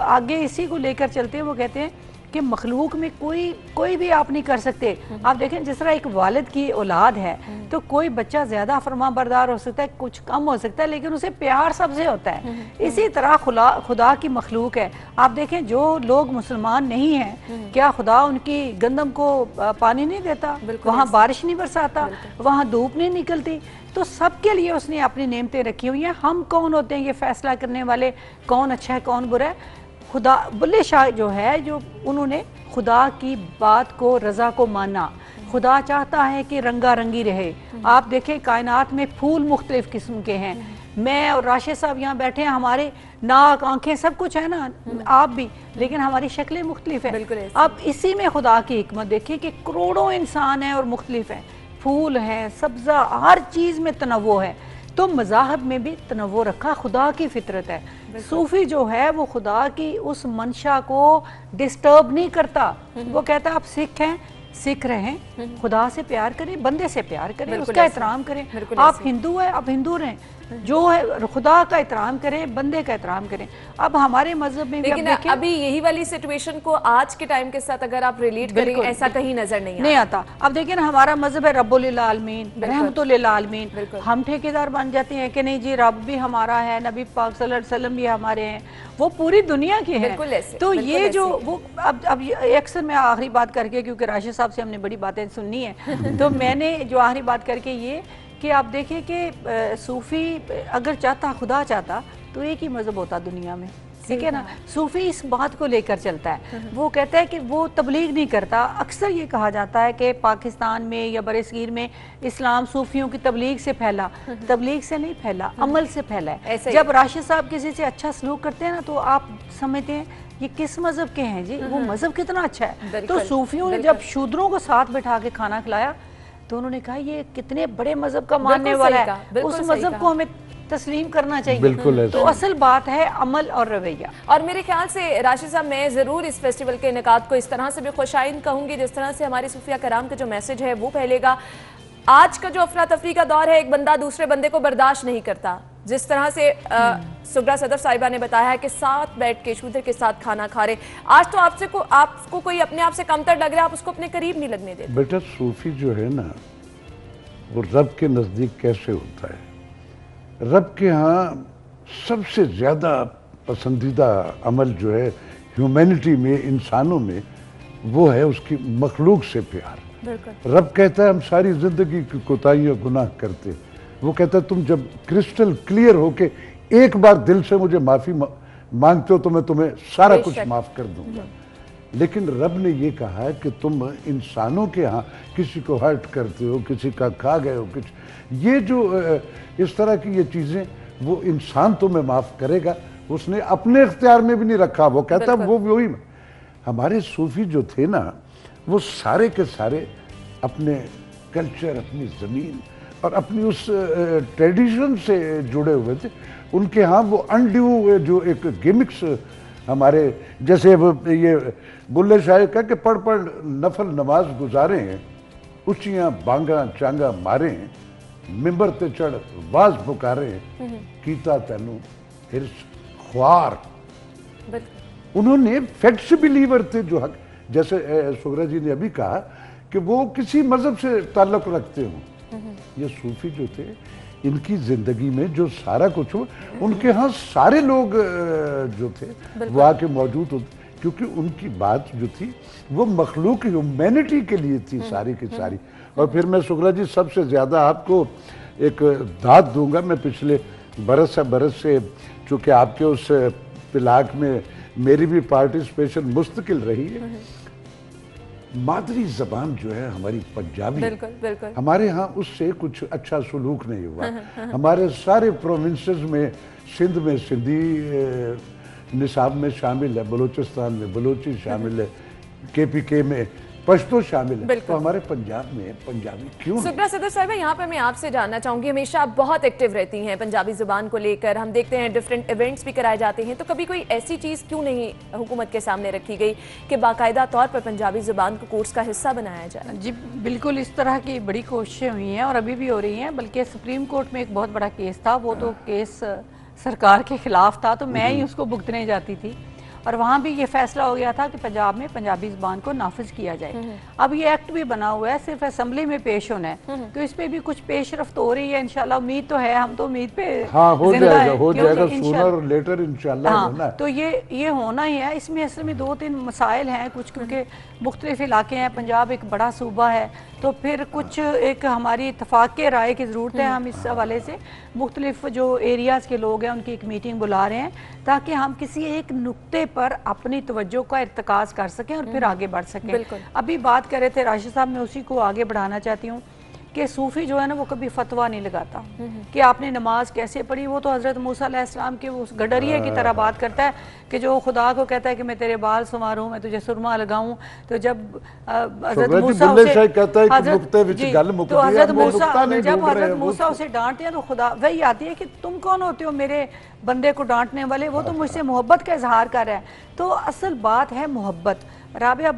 आगे इसी को लेकर चलते हैं। वो कहते हैं कि मखलूक में कोई भी आप नहीं कर सकते। आप देखें जिस तरह एक वालिद की औलाद है तो कोई बच्चा ज़्यादा फरमाबरदार हो सकता है, कुछ कम हो सकता है, लेकिन उसे प्यार सबसे होता है। इसी तरह खुदा की मखलूक है। आप देखें जो लोग मुसलमान नहीं हैं, क्या खुदा उनकी गंदम को पानी नहीं देता, वहाँ बारिश नहीं बरसाता, वहाँ धूप नहीं निकलती? तो सबके लिए उसने अपनी नेमतें रखी हुई हैं। हम कौन होते हैं ये फैसला करने वाले, कौन अच्छा है कौन बुरा है? खुदा बुल्ले शाह जो है, जो उन्होंने खुदा की बात को, रज़ा को माना। खुदा चाहता है कि रंगा रंगी रहे। आप देखें कायनात में फूल मुख्तलिफ किस्म के हैं। मैं और राशिद साहब यहाँ बैठे हैं, हमारे नाक आंखें सब कुछ है ना, आप भी, लेकिन हमारी शक्लें मुख्तलिफ हैं। अब इसी में खुदा की हिकमत देखिए कि करोड़ों इंसान हैं और मुख्तलिफ हैं, फूल हैं, सब्ज़ा, हर चीज़ में तनव्वो है। तो मज़ाहब में भी तनव्वो रखा, खुदा की फितरत है। सूफ़ी जो है वो खुदा की उस मंशा को डिस्टर्ब नहीं करता। वो कहता है आप सिख हैं, सिख रहें, खुदा से प्यार करें, बंदे से प्यार करें, उसका एहतराम करें। आप हिंदू हैं, आप हिंदू रहें, जो है खुदा का एहतराम करें, बंदे का एहतराम करें। अब हमारे मजहब में लेकिन अभी यही वाली सिचुएशन को आज के टाइम के साथ अगर आप रिलेट करें, ऐसा कहीं नजर नहीं आता। अब देखिए ना, हमारा मजहब है रब्बुल आलमीन, रहमतुल आलमीन। हम ठेकेदार बन जाते हैं कि नहीं जी रब भी हमारा है, नबी पाक सल्लल्लाहु अलैहि वसल्लम भी हमारे हैं, वो पूरी दुनिया के हैं। तो ये जो वो अब अक्सर मैं आखिरी बात करके, क्योंकि राशिद साहब से हमने बड़ी बातें सुननी है, तो मैंने जो आखिरी बात करके ये कि आप देखिए कि सूफ़ी अगर चाहता, खुदा चाहता, तो एक ही मज़हब होता दुनिया में, ठीक है ना। सूफ़ी इस बात को लेकर चलता है। वो कहता है कि वो तबलीग नहीं करता। अक्सर ये कहा जाता है कि पाकिस्तान में या बरसगीर में इस्लाम सूफ़ियों की तबलीग से फैला। तबलीग से नहीं फैला, अमल से फैला है। जब राशिद साहब किसी से अच्छा सलूक करते हैं ना, तो आप समझते हैं ये किस मज़हब के हैं जी, वो मज़हब कितना अच्छा है। तो सूफ़ियों ने जब शूद्रों को साथ बैठा के खाना खिलाया तो उन्होंने कहा ये कितने बड़े मजहब का मानने वाला है, उस मजहब को हमें तस्लीम करना चाहिए। तो असल बात है अमल और रवैया। और मेरे ख्याल से राशिद साहब, मैं ज़रूर इस फेस्टिवल के इनेकाद को इस तरह से भी खुशाइन कहूँगी जिस तरह से हमारे सूफिया कराम का जो मैसेज है वो फैलेगा। आज का जो अफरा तफरी का दौर है, एक बंदा दूसरे बंदे को बर्दाश्त नहीं करता। जिस तरह से सुगरा सदफ साहिबा ने बताया है कि साथ बैठ के शूदर के साथ खाना खा रहे, आज तो आपको कोई अपने आप से कमतर लग रहा है, आप उसको अपने करीब नहीं लगने देते। बेटा सूफी जो है ना, वो रब के नज़दीक कैसे होता है? रब के यहाँ सबसे ज़्यादा पसंदीदा अमल जो है ह्यूमैनिटी में, इंसानों में, वो है उसकी मखलूक से प्यार। रब कहता है हम सारी ज़िंदगी की कोताहियाँ गुनाह करते, वो कहता है तुम जब क्रिस्टल क्लियर होके एक बार दिल से मुझे माफ़ी मांगते हो तो मैं तुम्हें सारा कुछ माफ़ कर दूंगा। लेकिन रब ने ये कहा है कि तुम इंसानों के यहाँ किसी को हर्ट करते हो, किसी का खा गए हो, कुछ ये जो इस तरह की ये चीज़ें, वो इंसान तुम्हें माफ़ करेगा, उसने अपने इख्तियार में भी नहीं रखा। वो कहता वो वही। हमारे सूफी जो थे ना, वो सारे के सारे अपने कल्चर, अपनी ज़मीन और अपनी उस ट्रेडिशन से जुड़े हुए थे। उनके यहाँ वो अनड्यू जो एक गिमिक्स हमारे जैसे ये बुल्ले शाह कह के पढ़ नफल नमाज गुजारे हैं, उचियाँ बांगा चांगा मारे हैं, मिंबर ते चढ़ वाज पुकारे कीता तैनू हिरस ख्वार। उन्होंने फैक्ट्स बिलीवर थे जो हक, जैसे सुगरा जी ने अभी कहा कि वो किसी मजहब से ताल्लुक रखते हों, ये सूफी जो थे इनकी जिंदगी में जो सारा कुछ हो, उनके यहाँ सारे लोग जो थे वो आके मौजूद होते, क्योंकि उनकी बात जो थी वो मखलूक ह्यूमैनिटी के लिए थी सारी की सारी। और फिर मैं सुगरा जी सबसे ज़्यादा आपको एक दाद दूंगा, मैं पिछले बरस से चूँकि आपके उस पिलाक में मेरी भी पार्टिसिपेशन मुस्तकिल रही है, मादरी ज़बान जो है हमारी पंजाबी, बिल्कुल बिल्कुल, हमारे यहाँ उससे कुछ अच्छा सलूक नहीं हुआ। हमारे सारे प्रोविंसेस में, सिंध में सिंधी निसाब में शामिल है, बलूचिस्तान में बलूची शामिल है, KPK में पश्तो शामिल है, तो हमारे पंजाब में पंजाबी क्यों? सुगरा सदर साहब, यहाँ पर मैं आपसे जानना चाहूंगी, हमेशा आप बहुत एक्टिव रहती हैं पंजाबी जुबान को लेकर, हम देखते हैं डिफरेंट इवेंट्स भी कराए जाते हैं, तो कभी कोई ऐसी चीज़ क्यों नहीं हुकूमत के सामने रखी गई कि बाकायदा तौर पर पंजाबी जुबान को कोर्स का हिस्सा बनाया जाए? जी बिल्कुल, इस तरह की बड़ी कोशिशें हुई हैं और अभी भी हो रही हैं, बल्कि सुप्रीम कोर्ट में एक बहुत बड़ा केस था, वो तो केस सरकार के खिलाफ था, तो मैं ही उसको भुगतने जाती थी, और वहाँ भी ये फैसला हो गया था कि पंजाब में पंजाबी ज़बान को नाफिज किया जाए। अब ये एक्ट भी बना हुआ है, सिर्फ असेंबली में पेश होना है, तो इस पे भी कुछ पेशरफ्त हो रही है, इंशाल्लाह उम्मीद तो है, हम तो उम्मीद पे हो जाएगा सूनर और लेटर इंशाल्लाह होना है। तो ये होना ही है। इसमें असल में 2-3 मसाइल हैं कुछ, क्योंकि मुख्तलिफ इलाके हैं, पंजाब एक बड़ा सूबा है, तो फिर कुछ एक हमारी इत्तफाक के राय की ज़रूरत है। हम इस हवाले से मुख्तलिफ जो एरियाज़ के लोग हैं उनकी एक मीटिंग बुला रहे हैं, ताकि हम किसी एक नुक्ते पर अपनी तवज्जो का इर्तिकाज़ कर सकें और फिर आगे बढ़ सकें। अभी बात कर रहे थे राशिद साहब, मैं उसी को आगे बढ़ाना चाहती हूँ कि सूफ़ी जो है ना वो कभी फतवा नहीं लगाता कि आपने नमाज कैसे पढ़ी। वो तो हज़रत मूसा अलैहिस्सलाम के उस गडरिये की तरह बात करता है कि जो खुदा को कहता है कि मैं तेरे बाल संवारूं, मैं तुझे सुरमा लगाऊं, तो जब हज़रत मूसा उसे डांटते हैं तो खुदा वही आती है कि तुम कौन होते हो मेरे बंदे को डांटने वाले, वो तो मुझसे मोहब्बत का इजहार कर रहा है। तो असल बात है मोहब्बत। राबिया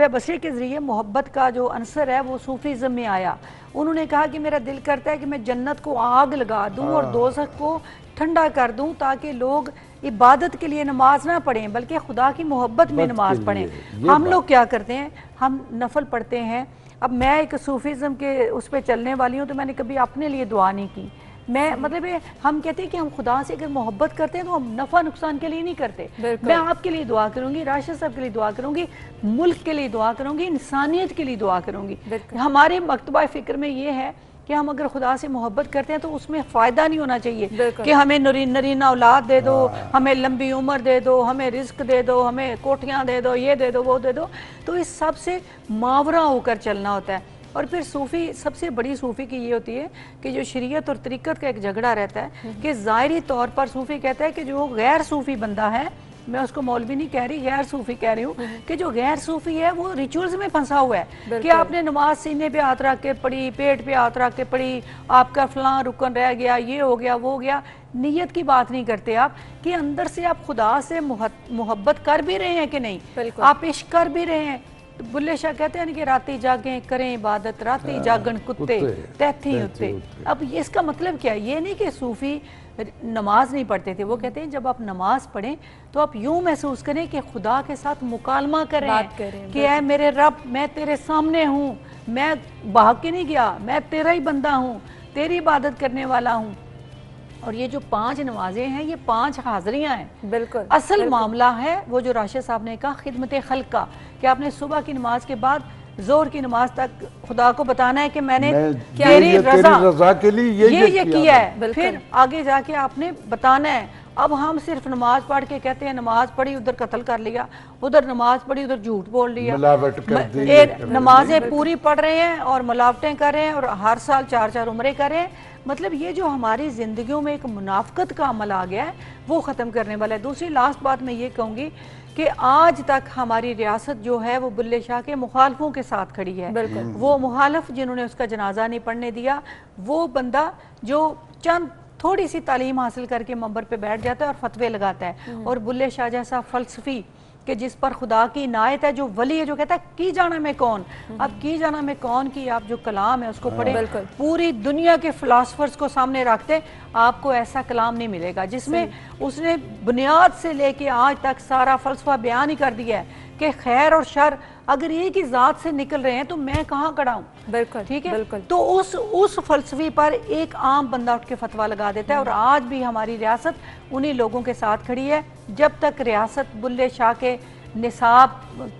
बसरी के ज़रिए मोहब्बत का जो अंसर है वो सूफीज़म में आया। उन्होंने कहा कि मेरा दिल करता है कि मैं जन्नत को आग लगा दूं और दोज़ख को ठंडा कर दूं, ताकि लोग इबादत के लिए नमाज ना पढ़ें बल्कि खुदा की मोहब्बत में नमाज पढ़ें। हम लोग क्या करते हैं, हम नफल पढ़ते हैं। अब मैं एक सूफीज़म के उस पर चलने वाली हूँ, तो मैंने कभी अपने लिए दुआ नहीं की। मैं मतलब हम कहते हैं कि हम खुदा से अगर मोहब्बत करते हैं तो हम नफ़ा नुकसान के लिए नहीं करते। मैं आपके लिए दुआ करूंगी, राशिद साहब के लिए दुआ करूंगी, मुल्क के लिए दुआ करूंगी, इंसानियत के लिए दुआ करूंगी। हमारे मकतबा फ़िक्र में ये है कि हम अगर खुदा से मोहब्बत करते हैं तो उसमें फ़ायदा नहीं होना चाहिए कि हमें नरीना औलाद दे दो, हमें लंबी उम्र दे दो, हमें रिस्क दे दो, हमें कोठियाँ दे दो, ये दे दो, वो दे दो। तो इस सब से मावरा होकर चलना होता है। और फिर सूफ़ी, सबसे बड़ी सूफ़ी की ये होती है कि जो शरीयत और तरीक़त का एक झगड़ा रहता है कि ज़ाहिरी तौर पर सूफ़ी कहता है कि जो गैर सूफ़ी बंदा है, मैं उसको मौलवी नहीं कह रही, गैर सूफ़ी कह रही हूँ, कि जो गैर सूफ़ी है वो रिचुअल्स में फंसा हुआ है कि आपने नमाज सीने पे हाथ रख के पढ़ी, पेट पे हाथ रख के पढ़ी, आपका फलां रुकन रह गया, ये हो गया, वो हो गया। नीयत की बात नहीं करते आप कि अंदर से आप खुदा से मोहब्बत कर भी रहे हैं कि नहीं, आप इश्क कर भी रहे हैं। तो बुल्ले शाह कहते हैं कि राती जागें करें इबादत, राती जागन कुत्ते तैथी उत्ते। अब इसका मतलब क्या है? ये नहीं कि सूफ़ी नमाज नहीं पढ़ते थे, वो कहते हैं जब आप नमाज पढ़ें तो आप यूं महसूस करें कि खुदा के साथ मुकालमा करें कि ऐ मेरे रब, मैं तेरे सामने हूँ, मैं भाग के नहीं गया, मैं तेरा ही बंदा हूँ, तेरी इबादत करने वाला हूँ। और ये जो 5 नमाजें हैं ये 5 हाज़रियाँ हैं। बिल्कुल असल मामला है वो जो राशिद साहब ने कहा खिदमत खल्क का, कि आपने सुबह की नमाज के बाद ज़ोहर की नमाज तक खुदा को बताना है कि मैंने तेरी रज़ा के लिए ये किया है। फिर आगे जाके आपने बताना है। अब हम सिर्फ नमाज पढ़ के कहते हैं नमाज पढ़ी, उधर कत्ल कर लिया, उधर नमाज पढ़ी, उधर झूठ बोल लिया, नमाजें पूरी पढ़ रहे हैं और मिलावटें कर रहे हैं और हर साल 4-4 उम्रे कर रहे हैं। मतलब ये जो हमारी ज़िंदगियों में एक मुनाफ़कत का अमल आ गया है वो ख़त्म करने वाला है। दूसरी लास्ट बात मैं ये कहूँगी कि आज तक हमारी रियासत जो है वो बुल्ले शाह के मुखालफों के साथ खड़ी है। वो मुखालफ जिन्होंने उसका जनाजा नहीं पढ़ने दिया, वो बंदा जो चंद थोड़ी सी तालीम हासिल करके मंबर पे बैठ जाता है और फतवे लगाता है, और बुल्ले शाह जैसा फ़लसफ़ी کہ جس پر خدا کی عنایت ہے, جو ولی ہے, جو کہتا ہے کی جانا میں کون. اب کی جانا میں کون کی آپ جو کلام ہے اس کو پڑھیں, پوری دنیا کے فلاسفرز کو سامنے رکھتے, آپ کو ایسا کلام نہیں ملے گا جس میں اس نے بنیاد سے لے کے آج تک سارا فلسفہ بیان ہی کر دیا ہے کہ خیر اور شر اگر ایک ہی ذات سے نکل رہے ہیں تو میں کہاں کھڑا ہوں. بالکل ٹھیک ہے, تو اس فلسفی پر ایک عام بندہ اٹھ کے فتویٰ لگا دیتا ہے, اور آج بھی ہماری ریاست انہی لوگوں کے ساتھ کھڑی ہے. جب تک ریاست بلے شاہ کے نصاب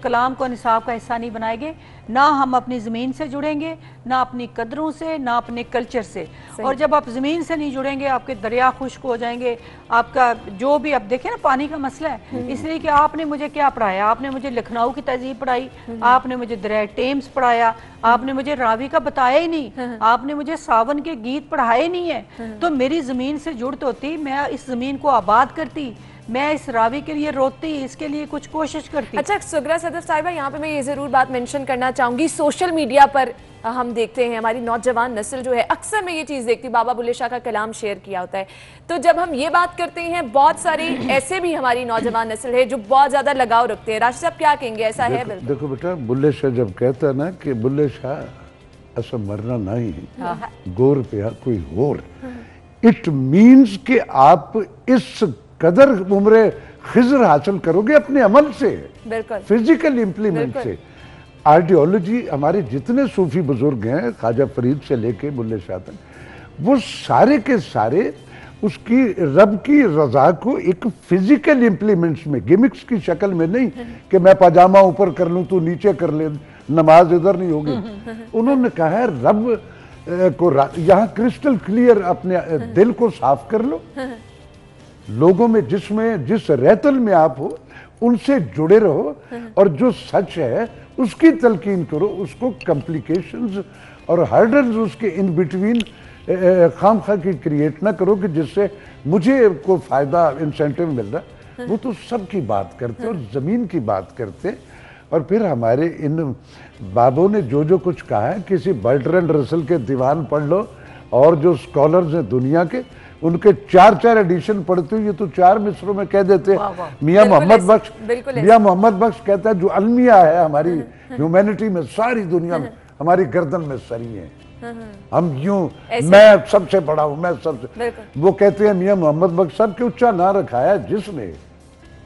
کلام کو نصاب کا حصہ نہیں بنائے گے, نہ ہم اپنی زمین سے جڑیں گے, نہ اپنی قدروں سے, نہ اپنے کلچر سے. اور جب آپ زمین سے نہیں جڑیں گے, آپ کے دریا خشک ہو جائیں گے. آپ کا جو بھی, آپ دیکھیں نا پانی کا مسئلہ ہے, اس لیے کہ آپ نے مجھے کیا پڑھایا, آپ نے مجھے لکھنؤ کی تہذیب پڑھائی, آپ نے مجھے دریائے ٹیمز پڑھایا, آپ نے مجھے راوی کا بتایا ہی نہیں, آپ نے مجھے ساون کے گیت پڑھائے نہیں ہیں. تو میری زمین سے جڑت ہوتی, میں اس زمین کو آباد کرتی, میں اس راوی کے لیے روتی, اس کے لیے کچھ کوشش کرتی. اچھا سغرا صدف صاحبہ, یہاں پہ میں یہ ضرور بات منشن کرنا چاہوں گی, سوشل میڈیا پر ہم دیکھتے ہیں ہماری نوجوان نسل جو ہے, اکثر میں یہ چیز دیکھتی, بابا بلے شاہ کا کلام شیئر کیا ہوتا ہے. تو جب ہم یہ بات کرتے ہیں, بہت سارے ایسے بھی ہماری نوجوان نسل ہے جو بہت زیادہ لگاؤ رکھتے ہیں. راشد صاحب کیا کہیں گے, ایسا ہے؟ بالکل دیکھو بیٹا, بلے شاہ جب کہتا ہے نا کہ بلے شاہ ایسا مرنا نہیں, گور پیا کوئی اور, اٹ مینز کہ آپ اس قدر عمر خضر حاصل کرو گے اپنے عمل سے, فزیکل امپلیمنٹ سے. آئیڈیالوجی ہمارے جتنے صوفی بزرگ ہیں, خواجہ فرید سے لے کے بلے شاہ تک, وہ سارے کے سارے اس کی رب کی رضا کو ایک فزیکل امپلیمنٹس میں, گیمکس کی شکل میں نہیں کہ میں پاجامہ اوپر کر لوں تو نیچے کر لے, نماز ادھر نہیں ہوگی. انہوں نے کہا ہے رب کو یہاں کرسٹل کلیئر اپنے دل کو صاف کر لو, لوگوں میں جس ریتل میں آپ ہو ان سے جڑے رہو, اور جو سچ ہے اس کی تلقین کرو, اس کو کمپلیکیشنز اور ہرڈلز اس کے ان بٹوین خام خواہ کی کریٹ نہ کرو کہ جس سے مجھے کوئی فائدہ انسینٹیو مل رہا ہے. وہ تو سب کی بات کرتے اور زمین کی بات کرتے. اور پھر ہمارے ان بابوں نے جو کچھ کہا ہے, کسی برٹرینڈ رسل کے دیوان پڑھ لو, اور جو اسکالرز ہیں دنیا کے, ان کے 4 ایڈیشن پڑھتے ہوئے تو 4 مصروں میں کہہ دیتے. میاں محمد بخش کہتا ہے جو المیہ ہے ہماری ہیومینٹی میں, ساری دنیا میں ہماری گردن میں سری ہیں, ہم یوں, میں سب سے بڑا ہوں, میں سب سے. وہ کہتے ہیں میاں محمد بخش صاحب کہ اچا نہ رکھایا جس نے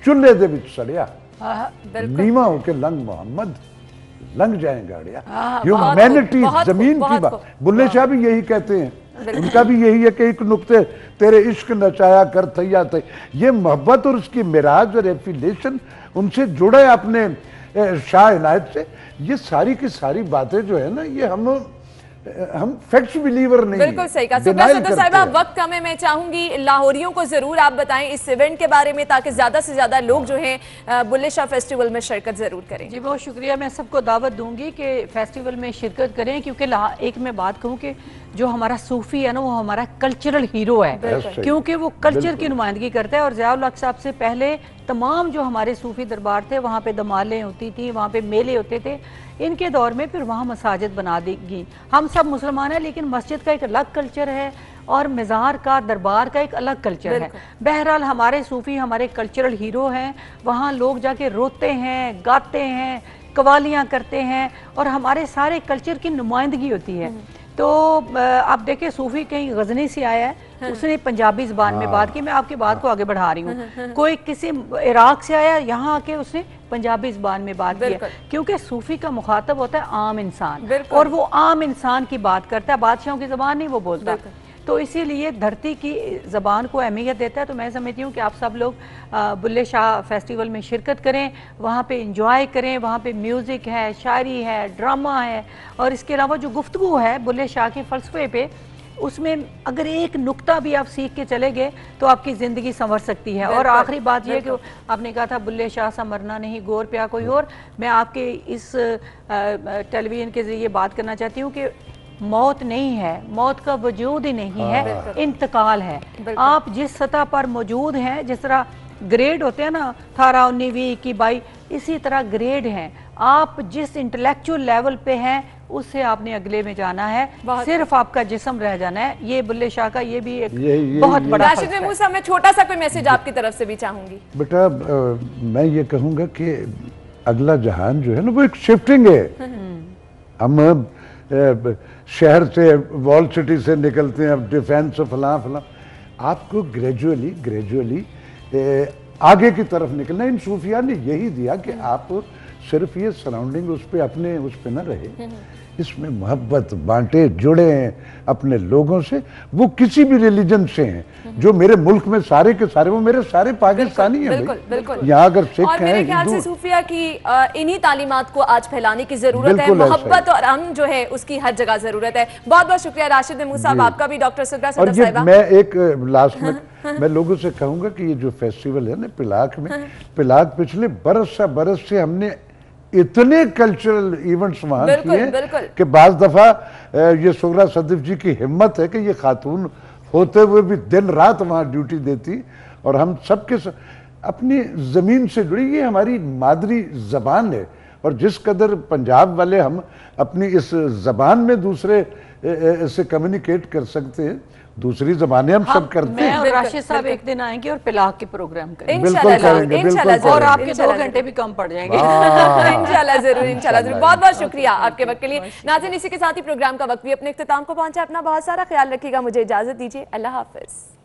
چولہے دے وچ سڑیا, نیواں ہو کے لنگ محمد لنگ جائیں گاڑیاں. ہیومینٹی زمین کی بات. بلے شاہ بھی یہی کہتے ہیں, ان کا بھی یہی ہے کہ ایک نقطے تیرے عشق نچایا کر تھیا تھے. یہ محبت اور اس کی معراج اور ایفیلیشن ان سے جڑے اپنے شاہ عنایت سے. یہ ساری کی ساری باتیں جو ہے نا, یہ ہم فیکٹس بلیور نہیں ہیں. بالکل صحیح کہا. سغرا صدف صاحبہ, وقت کم ہے, میں چاہوں گی لاہوریوں کو ضرور آپ بتائیں اس ایونٹ کے بارے میں, تاکہ زیادہ سے زیادہ لوگ جو ہیں بلے شاہ فیسٹیول میں شرکت ضرور کریں. جی بہت شکریہ, میں سب کو دعوت دوں گی کہ فیسٹیول میں شرکت کریں, کیونکہ ایک میں بات کہوں کہ جو ہمارا صوفی ہے نا, وہ ہمارا کلچرل ہیرو ہے, کیونکہ وہ کلچر کی نمائندگی کرتا ہے. اور ضیاء الحق صاحب سے پہلے تمام جو ہمارے صوفی دربار تھے, وہاں پہ دمالیں ہوتی تھیں, وہاں پہ میلے ہوتے تھے. ان کے دور میں پھر وہاں مساجد بنا دی گئی. ہم سب مسلمان ہیں, لیکن مسجد کا ایک الگ کلچر ہے, اور مزار کا, دربار کا ایک الگ کلچر ہے. بہرحال ہمارے صوفی ہمارے کلچرل ہیرو ہیں. وہاں لوگ جا کے روتے ہیں, گاتے ہیں, قوالیاں کرتے ہیں, اور ہمارے سارے کلچر کی نمائندگی ہوتی ہے. تو آپ دیکھیں, صوفی کہیں غزنی سے آیا ہے, اس نے پنجابی زبان میں بات کی. میں آپ کی بات کو آگے بڑھا رہی ہوں. کوئی کسی عراق سے آیا, یہاں آ کے اس نے پنجابی زبان میں بات کی, کیونکہ صوفی کا مخاطب ہوتا ہے عام انسان, اور وہ عام انسان کی بات کرتا ہے, بادشاہوں کی زبان نہیں وہ بولتا. تو اسی لیے دھرتی کی زبان کو اہمیت دیتا ہے. تو میں سمجھتی ہوں کہ آپ سب لوگ بلے شاہ فیسٹیول میں شرکت کریں, وہاں پہ انجوائے کریں. وہاں پہ میوزک ہے, شاعری ہے, ڈرامہ ہے, اور اس کے علاوہ جو گفتگو ہے بلے شاہ کے فلسفے پہ, اس میں اگر ایک نقطہ بھی آپ سیکھ کے چلے گئے تو آپ کی زندگی سنور سکتی ہے. اور آخری بات یہ کہ آپ نے کہا تھا بلے شاہ سا مرنا نہیں, گور پیا کوئی اور. میں آپ کے اس ٹیلی ویژن کے ذریعے بات کرنا چاہتی ہوں کہ موت نہیں ہے, موت کا وجود ہی نہیں ہے, انتقال ہے. آپ جس سطح پر موجود ہیں, جس طرح گریڈ ہوتے ہیں نا 18, 19, 20, 22, اسی طرح گریڈ ہیں. आप जिस इंटेलेक्चुअल लेवल पे हैं उससे आपने अगले में जाना है, सिर्फ आपका जिस्म रह जाना है। ये बुल्ले शाह का ये भी एक बहुत बड़ा राशिद महमूद साहब, मैं छोटा सा कोई मैसेज आपकी तरफ से भी चाहूंगी। बेटा मैं ये कहूँगा कि अगला जहान जो है ना वो एक शिफ्टिंग है। हम शहर से, वॉल सिटी से निकलते हैं, अब डिफेंस फलां फलां, आपको ग्रेजुअली आगे की तरफ निकलना। इन सूफिया ने यही दिया कि आप सिर्फ ये सराउंडिंग उस पे अपने उस पे न रहे, इसमें मोहब्बत बांटे, जुड़े हैं अपने लोगों से, वो किसी भी रिलीजन से हैं। जो मेरे मुल्क में सारे के सारे, वो मेरे सारे पाकिस्तानी हैं। बिल्कुल। यहाँ अगर सिख हैं, मेरे ख्याल से सूफिया की इन्हीं तालीमात को आज फैलाने की जरूरत है। मोहब्बत और अमन जो है उसकी हर जगह जरूरत है। बहुत बहुत शुक्रिया राशिद महमूद साहब, आपका भी। डॉक्टर सुगरा सदर साहिबा, मैं एक लास्ट में मैं लोगों से कहूंगा कि ये जो फेस्टिवल है ना पिलाक में, पिलाक पिछले बरस से हमने इतने कल्चरल इवेंट्स वहां किए कि बाज दफा ये सुगरा सदफ जी की हिम्मत है कि ये खातून होते हुए भी दिन रात वहां ड्यूटी देती, और हम सबके अपनी जमीन से जुड़ी, ये हमारी मादरी जबान है। और जिस कदर पंजाब वाले हम अपनी इस जबान में दूसरे से कम्युनिकेट कर सकते हैं, दूसरी जबानें हम सब करते हैं। मैं और राशिद साहब एक दिन आएंगे और पिलाक के प्रोग्राम करेंगे। इंशाल्लाह, और आपके 2 घंटे भी कम पड़ जाएंगे। इंशाल्लाह जरूर। बहुत बहुत शुक्रिया आपके वक्त के लिए। नाज़रीन, इसी के साथ ही प्रोग्राम का वक्त भी अपने इख्तिताम को पहुंचा। अपना बहुत सारा ख्याल रखिएगा, मुझे इजाजत दीजिए, अल्लाह हाफिज।